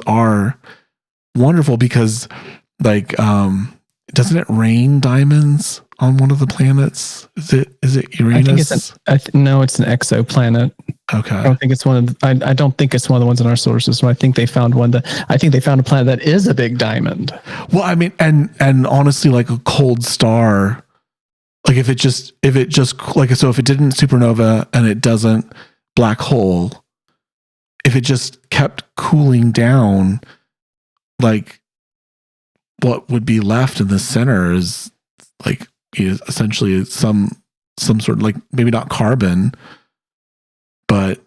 are wonderful because like doesn't it rain diamonds on one of the planets? Is it Uranus? No, it's an exoplanet. Okay. I don't think it's one of I don't think it's one of the ones in our solar system. I think they found a planet that is a big diamond. Well, I mean, and honestly, like a cold star, like if it just like, so if it didn't supernova and it doesn't black hole, if it just kept cooling down, like what would be left in the center is like essentially some sort of like maybe not carbon, but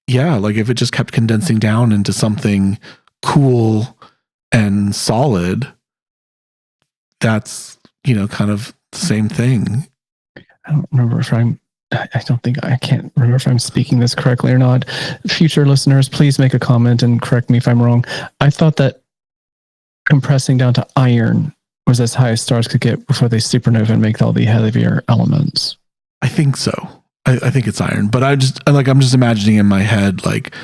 yeah, like if it just kept condensing down into something cool and solid, that's, you know, kind of the same thing. I don't remember if I can't remember if I'm speaking this correctly or not. Future listeners, please make a comment and correct me if I'm wrong. I thought that compressing down to iron was as high as stars could get before they supernova and make all the heavier elements. I think so. I think it's iron, but I'm just imagining in my head, like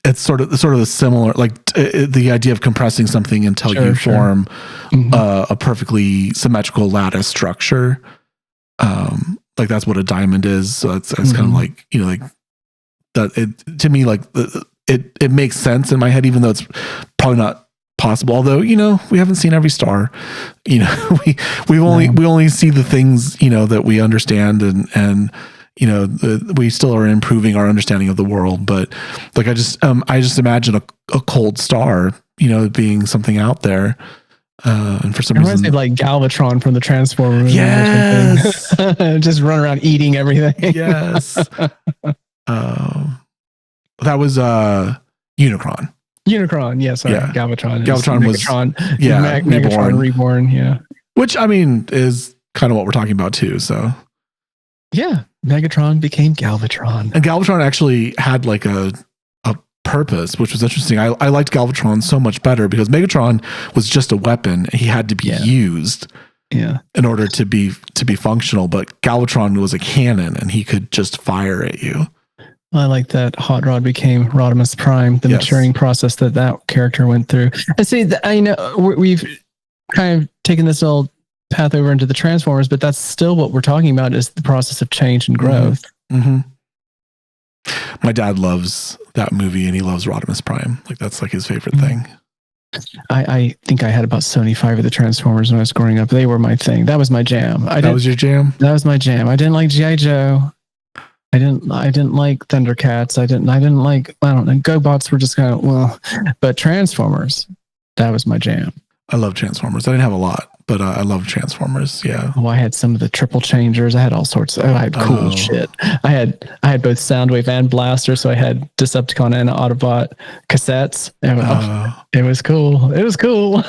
it's sort of a similar, like the idea of compressing something until you form a perfectly symmetrical lattice structure. Like that's what a diamond is. So it's kind of like, you know, like that. It to me, like it makes sense in my head, even though it's probably not possible. Although, you know, we haven't seen every star. You know, we only see the things, you know, that we understand, and you know, we still are improving our understanding of the world. But like I just imagine a cold star, you know, being something out there. And for some reason, reminds me of like Galvatron from the Transformers. Yes, just run around eating everything. Yes, that was Unicron. Unicron, yes, yeah, Galvatron. Galvatron was Megatron reborn. Yeah, which I mean is kind of what we're talking about too. So yeah, Megatron became Galvatron, and Galvatron actually had like a purpose, which was interesting. I liked Galvatron so much better because Megatron was just a weapon. He had to be used in order to be functional, but Galvatron was a cannon and he could just fire at you. I like that Hot Rod became Rodimus Prime, the maturing process that character went through. And see, I know we've kind of taken this little path over into the Transformers, but that's still what we're talking about, is the process of change and growth. My dad loves that movie and he loves Rodimus Prime. Like that's like his favorite thing. I think I had about 75 of the Transformers when I was growing up. They were my thing. That was my jam. That was your jam? That was my jam. I didn't like G.I. Joe. I didn't like Thundercats. I didn't like, I don't know, GoBots were just kind of, but Transformers, that was my jam. I love Transformers. I didn't have a lot, but I love Transformers. Yeah. Oh, I had some of the triple changers. I had all sorts of, I had cool shit. I had both Soundwave and Blaster. So I had Decepticon and Autobot cassettes. It was cool. It was cool.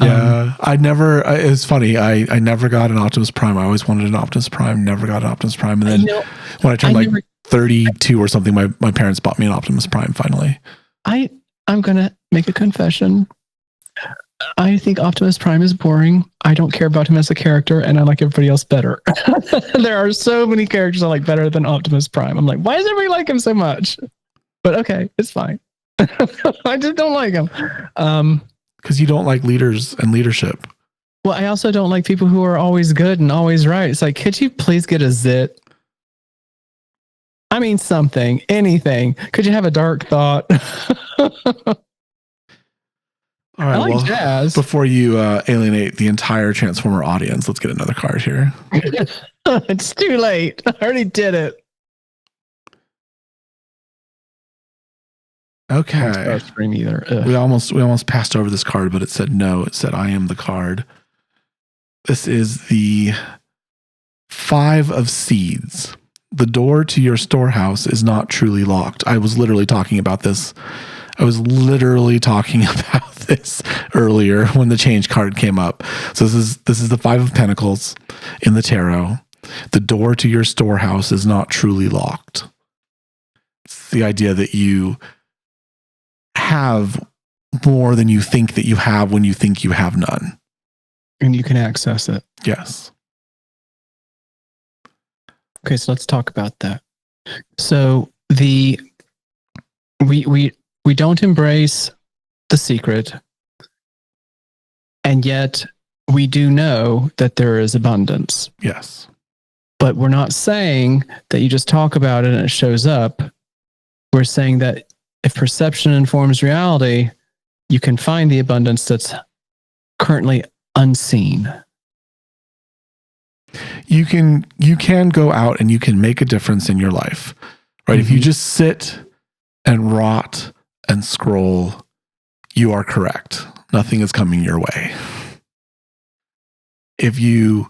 Yeah. It's funny. I never got an Optimus Prime. I always wanted an Optimus Prime, never got an Optimus Prime. And then when I turned 32 or something, my parents bought me an Optimus Prime finally. I'm going to make a confession. I think Optimus Prime is boring. I don't care about him as a character, and I like everybody else better. There are so many characters I like better than Optimus Prime. I'm like, why does everybody like him so much? But okay, it's fine. I just don't like him. Because you don't like leaders and leadership. Well, I also don't like people who are always good and always right. It's like, could you please get a zit? I mean, something, anything. Could you have a dark thought? All right, I like jazz. Before you alienate the entire Transformer audience, let's get another card here. It's too late. I already did it. Okay. Scream either. We almost passed over this card, but it said no. It said, I am the card. This is the 5 of Seeds. The door to your storehouse is not truly locked. I was literally talking about this earlier when the change card came up. So this is the 5 of Pentacles in the tarot. The door to your storehouse is not truly locked. It's the idea that you have more than you think that you have when you think you have none. And you can access it. Yes. Okay, so let's talk about that. So we don't embrace the secret, and yet we do know that there is abundance. Yes. But we're not saying that you just talk about it and it shows up. We're saying that if perception informs reality, you can find the abundance that's currently unseen. You can go out and you can make a difference in your life, right? If you just sit and rot and scroll, you are correct. Nothing is coming your way. If you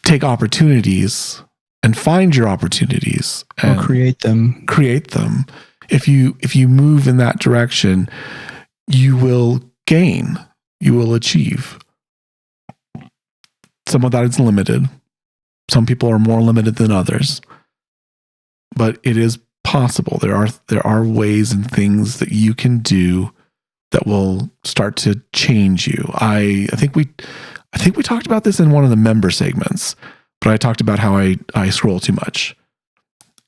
take opportunities and find your opportunities and create them, if you move in that direction, you will gain, you will achieve. Some of that is limited. Some people are more limited than others, but it is possible. There are ways and things that you can do that will start to change you. I think we talked about this in one of the member segments, but I talked about how I scroll too much,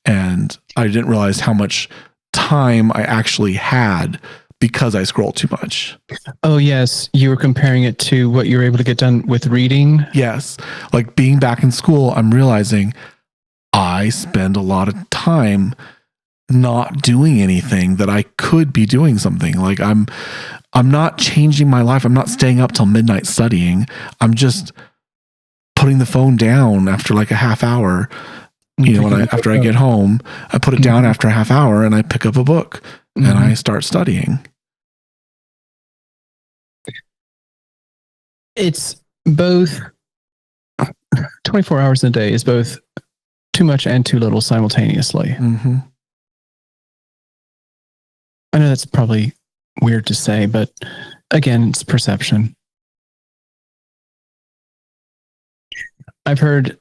and I didn't realize how much time I actually had because I scroll too much. Oh yes, you were comparing it to what you were able to get done with reading. Yes, like being back in school, I'm realizing I spend a lot of time not doing anything that I could be doing something. Like I'm not changing my life. I'm not staying up till midnight studying. I'm just putting the phone down after like a half hour. After I get home, I put it down after a half hour and I pick up a book and I start studying. It's both 24 hours in a day is both too much and too little simultaneously. Mm-hmm. I know that's probably weird to say, but again, it's perception. I've heard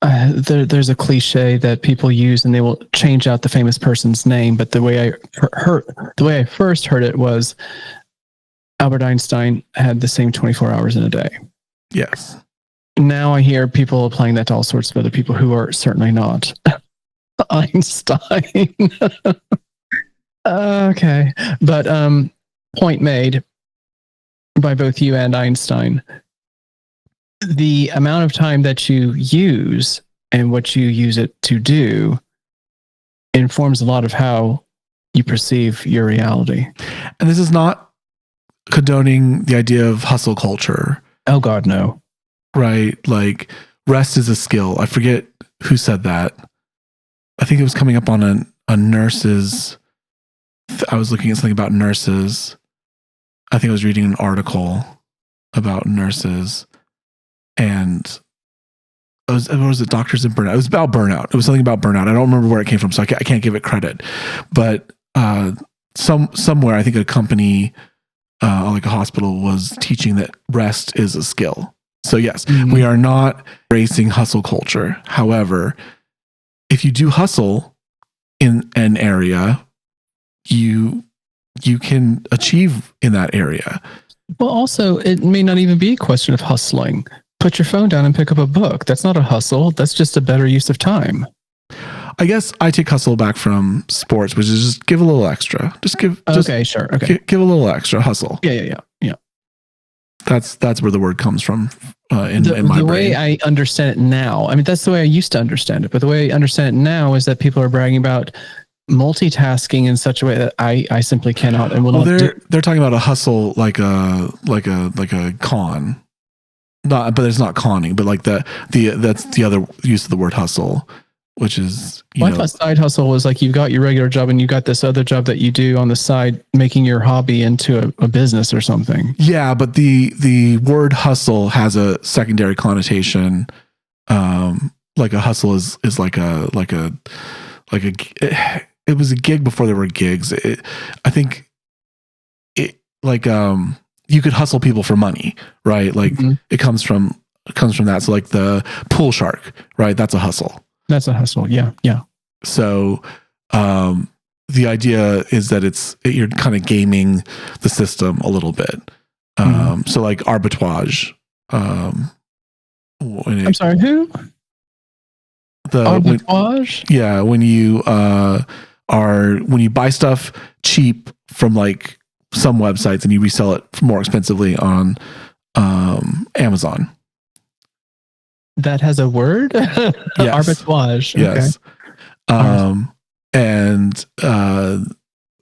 there's a cliche that people use, and they will change out the famous person's name. But the way I first heard it was Albert Einstein had the same 24 hours in a day. Yes. Now I hear people applying that to all sorts of other people who are certainly not Einstein. Okay. But point made by both you and Einstein. The amount of time that you use and what you use it to do informs a lot of how you perceive your reality. And this is not condoning the idea of hustle culture. Oh God, no. Right? Like rest is a skill. I forget who said that. I think it was coming up on a nurse's. I was looking at something about nurses. I think I was reading an article about nurses, and was it doctors and burnout? It was about burnout. It was something about burnout. I don't remember where it came from, so I can't give it credit. But somewhere, I think a company, like a hospital, was teaching that rest is a skill. So yes, we are not racing hustle culture. However, if you do hustle in an area, you can achieve in that area. Well, also, it may not even be a question of hustling. Put your phone down and pick up a book. That's not a hustle. That's just a better use of time. I guess I take hustle back from sports, which is just give a little extra. Okay, sure. Okay. Give a little extra hustle. Yeah. That's where the word comes from in my brain. The way I understand it now, I mean, that's the way I used to understand it. But the way I understand it now is that people are bragging about multitasking in such a way that I simply cannot and will not. They're talking about a hustle like a con. Not, but it's not conning, but like that's the other use of the word hustle, which is I thought side hustle was like you've got your regular job and you got this other job that you do on the side, making your hobby into a business or something. Yeah, but the word hustle has a secondary connotation. Like a hustle is like a it was a gig before there were gigs. I think it like you could hustle people for money, right? Like it comes from that. So like the pool shark, right? That's a hustle. That's a hustle. Yeah. So the idea is that you're kind of gaming the system a little bit. So like arbitrage. I'm sorry, who? Arbitrage? When you buy stuff cheap from like some websites and you resell it more expensively on Amazon. That has a word? Yes. Arbitrage. Yes. Okay. And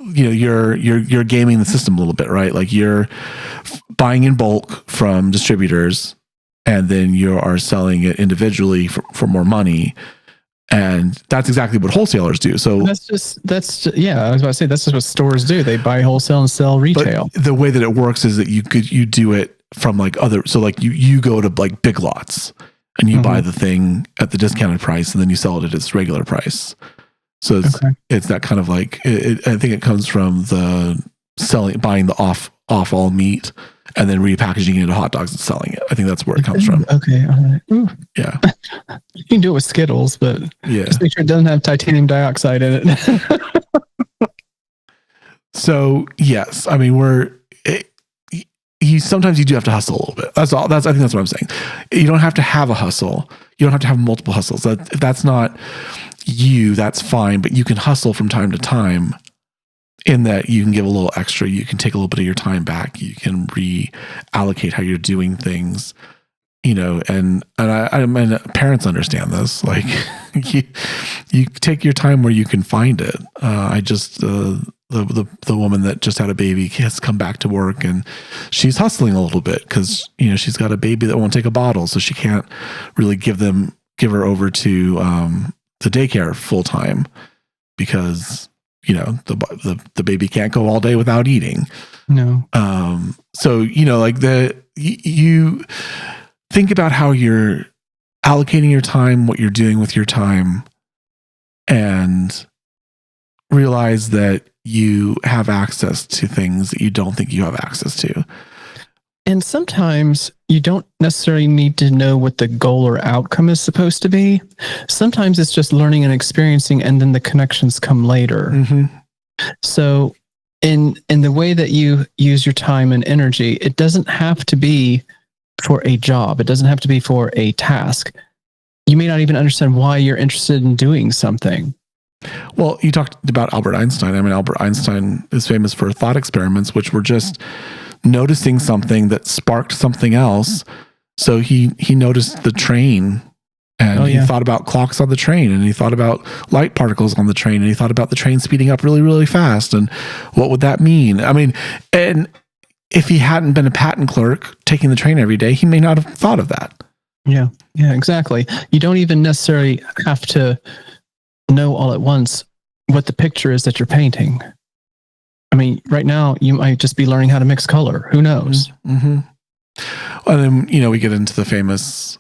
you're gaming the system a little bit, right? Like you're buying in bulk from distributors and then you are selling it individually for more money. And that's exactly what wholesalers do. So that's just yeah. I was about to say that's just what stores do. They buy wholesale and sell retail. But the way that it works is that you do it from like other. So like you go to like Big Lots and you buy the thing at the discounted price, and then you sell it at its regular price. So it's that kind of like I think it comes from the buying the off all meat and then repackaging it into hot dogs and selling it. I think that's where it comes from. Okay, all right. Ooh. Yeah, you can do it with Skittles, but just make sure it doesn't have titanium dioxide in it. So yes, I mean sometimes you do have to hustle a little bit. That's all. I think that's what I'm saying. You don't have to have a hustle. You don't have to have multiple hustles. If that's not you, that's fine. But you can hustle from time to time. In that you can give a little extra, you can take a little bit of your time back. You can reallocate how you're doing things. And I mean, parents understand this. Like you take your time where you can find it. I just the woman that just had a baby has come back to work, and she's hustling a little bit because she's got a baby that won't take a bottle, so she can't really give her over to the daycare full time because the baby can't go all day without eating. No. So like you think about how you're allocating your time, what you're doing with your time, and realize that you have access to things that you don't think you have access to. And sometimes you don't necessarily need to know what the goal or outcome is supposed to be. Sometimes it's just learning and experiencing, and then the connections come later. Mm-hmm. So in the way that you use your time and energy, it doesn't have to be for a job. It doesn't have to be for a task. You may not even understand why you're interested in doing something. Well, you talked about Albert Einstein. I mean, Albert Einstein is famous for thought experiments, which were just noticing something that sparked something else. So he noticed the train, and he thought about clocks on the train, and he thought about light particles on the train, and he thought about the train speeding up really, really fast. And what would that mean? I mean, and if he hadn't been a patent clerk taking the train every day, he may not have thought of that. Yeah, exactly. You don't even necessarily have to know all at once what the picture is that you're painting. I mean, right now you might just be learning how to mix color. Who knows? Mm-hmm. And then, we get into the famous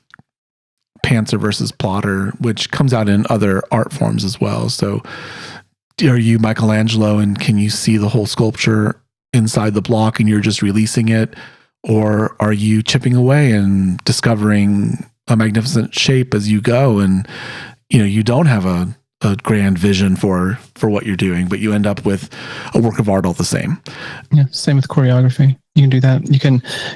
pantser versus plotter, which comes out in other art forms as well. So are you Michelangelo, and can you see the whole sculpture inside the block and you're just releasing it? Or are you chipping away and discovering a magnificent shape as you go? And, you don't have a grand vision for what you're doing, but you end up with a work of art all the same. Yeah. Same with choreography. You can do that.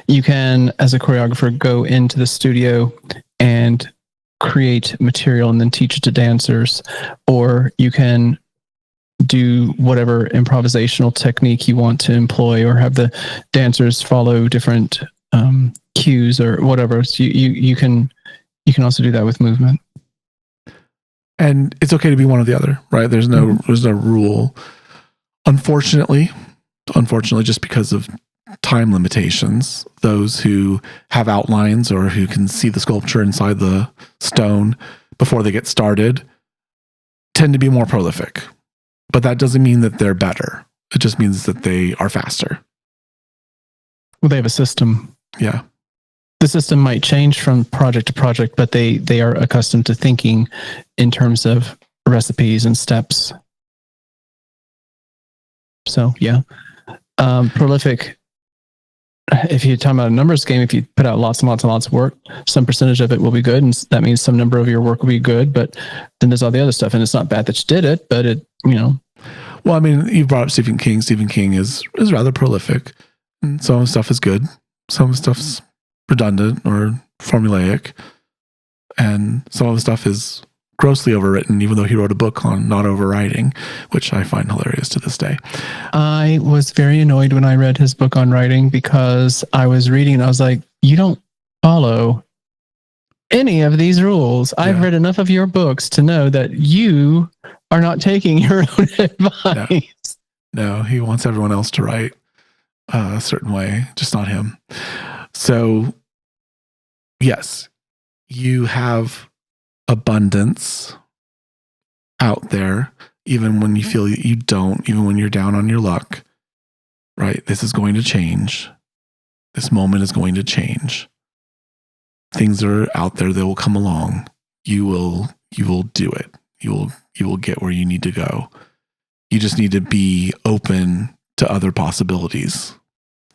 You can, as a choreographer, go into the studio and create material and then teach it to dancers, or you can do whatever improvisational technique you want to employ, or have the dancers follow different cues or whatever. So you can also do that with movement. And it's okay to be one or the other, right? There's no rule. Unfortunately, just because of time limitations, those who have outlines or who can see the sculpture inside the stone before they get started tend to be more prolific. But that doesn't mean that they're better. It just means that they are faster. Well, they have a system. Yeah. The system might change from project to project, but they are accustomed to thinking in terms of recipes and steps. So, yeah. Prolific. If you're talking about a numbers game, if you put out lots and lots and lots of work, some percentage of it will be good, and that means some number of your work will be good. But then there's all the other stuff, and it's not bad that you did it, but it, Well, I mean, you brought up Stephen King. Stephen King is rather prolific. And some stuff is good. Some stuff's redundant or formulaic, and some of the stuff is grossly overwritten, even though he wrote a book on not overwriting, which I find hilarious to this day. I was very annoyed when I read his book on writing, because I was reading and I was like, you don't follow any of these rules. I've read enough of your books to know that you are not taking your own advice. No, he wants everyone else to write a certain way, just not him. So, yes, you have abundance out there, even when you feel you don't, even when you're down on your luck, right? This is going to change. This moment is going to change. Things are out there that will come along. You will do it. You will get where you need to go. You just need to be open to other possibilities.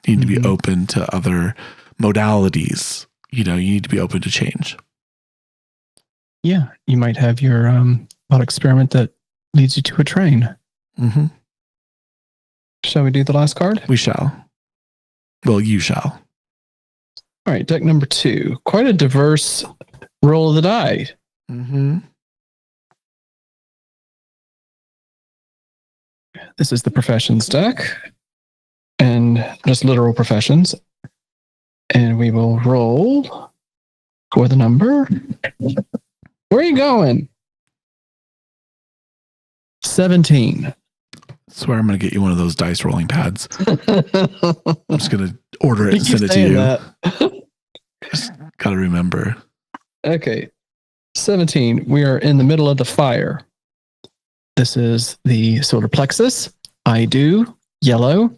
You need to be open to other modalities. You need to be open to change. Yeah, you might have your thought experiment that leads you to a train. Mm-hmm. Shall we do the last card? We shall. Well, you shall. All right, deck number 2. Quite a diverse roll of the die. Mm-hmm. This is the professions deck, and just literal professions. And we will roll for the number. Where are you going? 17. I swear I'm going to get you one of those dice rolling pads. I'm just going to order it and send it to you. Just got to remember. Okay. 17. We are in the middle of the fire. This is the solar plexus. I do. Yellow.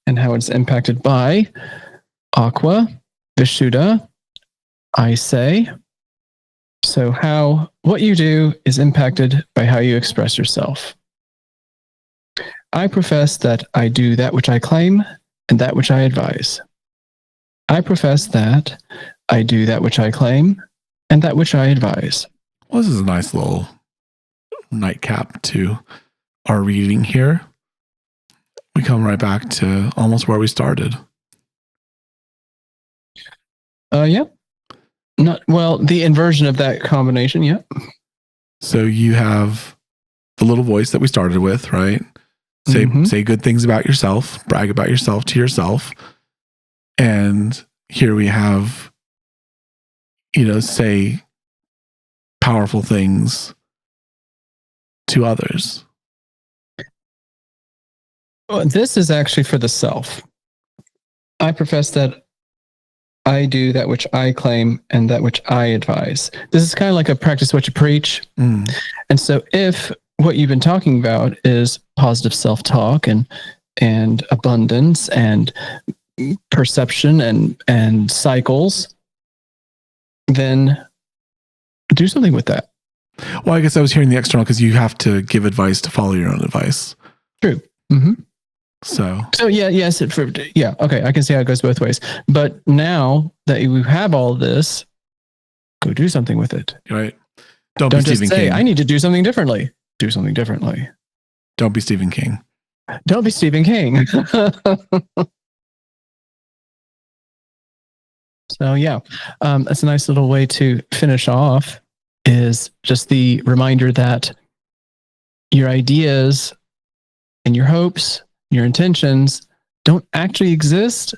And how it's impacted by aqua, Vishuda, I say. So what you do is impacted by how you express yourself. I profess that I do that which I claim and that which I advise. I profess that I do that which I claim and that which I advise. Well, this is a nice little nightcap to our reading here. We come right back to almost where we started. Yeah. The inversion of that combination, yeah. So you have the little voice that we started with, right? Say good things about yourself, brag about yourself to yourself. And here we have, say powerful things to others. Well, this is actually for the self. I profess that I do that which I claim and that which I advise. This is kind of like a practice what you preach. And so if what you've been talking about is positive self-talk and abundance and perception and cycles, then do something with that. Well, I guess I was hearing the external because you have to give advice to follow your own advice. True. Mm-hmm. So yes, okay, I can see how it goes both ways. But now that you have all this, go do something with it. Right. Don't be just Stephen say, King. I need to do something differently. Do something differently. Don't be Stephen King. Don't be Stephen King. So yeah, that's a nice little way to finish off, is just the reminder that your ideas and your hopes, your intentions don't actually exist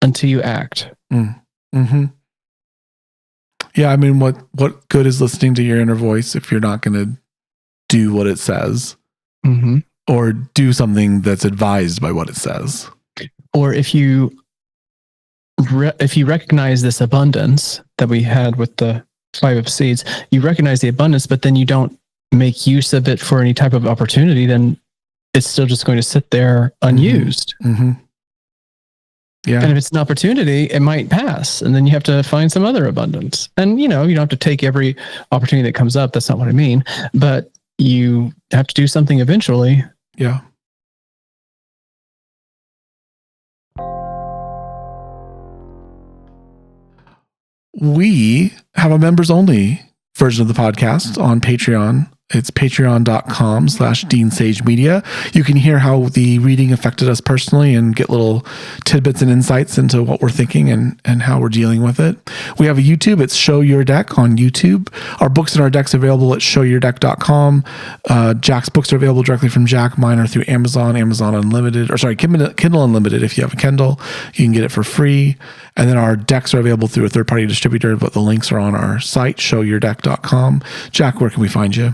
until you act. Mm-hmm. Yeah, I mean, what good is listening to your inner voice if you're not going to do what it says, or do something that's advised by what it says, or if you recognize this abundance that we had with the 5 of seeds, you recognize the abundance, but then you don't make use of it for any type of opportunity, then it's still just going to sit there unused. Yeah. And if it's an opportunity, it might pass, and then you have to find some other abundance. And you don't have to take every opportunity that comes up. That's not what I mean, but you have to do something eventually. Yeah. We have a members only version of the podcast on Patreon. It's patreon.com/Dean Sage Media. You can hear how the reading affected us personally and get little tidbits and insights into what we're thinking and how we're dealing with it. We have a YouTube. It's Show Your Deck on YouTube. Our books and our decks are available at showyourdeck.com. Jack's books are available directly from Jack. Mine are through Amazon Unlimited, Kindle Unlimited. If you have a Kindle, you can get it for free. And then our decks are available through a third-party distributor, but the links are on our site, showyourdeck.com. Jack, where can we find you?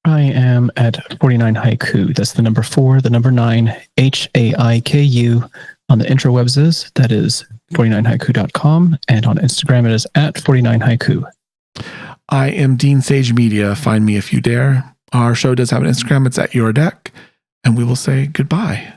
I am at 49 Haiku. That's the number 4, the number 9, HAIKU. On the intrawebs, that is 49haiku.com. And on Instagram, it is at 49haiku. I am Dean Sage Media. Find me if you dare Our show does have an Instagram. It's at Your Deck. And we will say goodbye.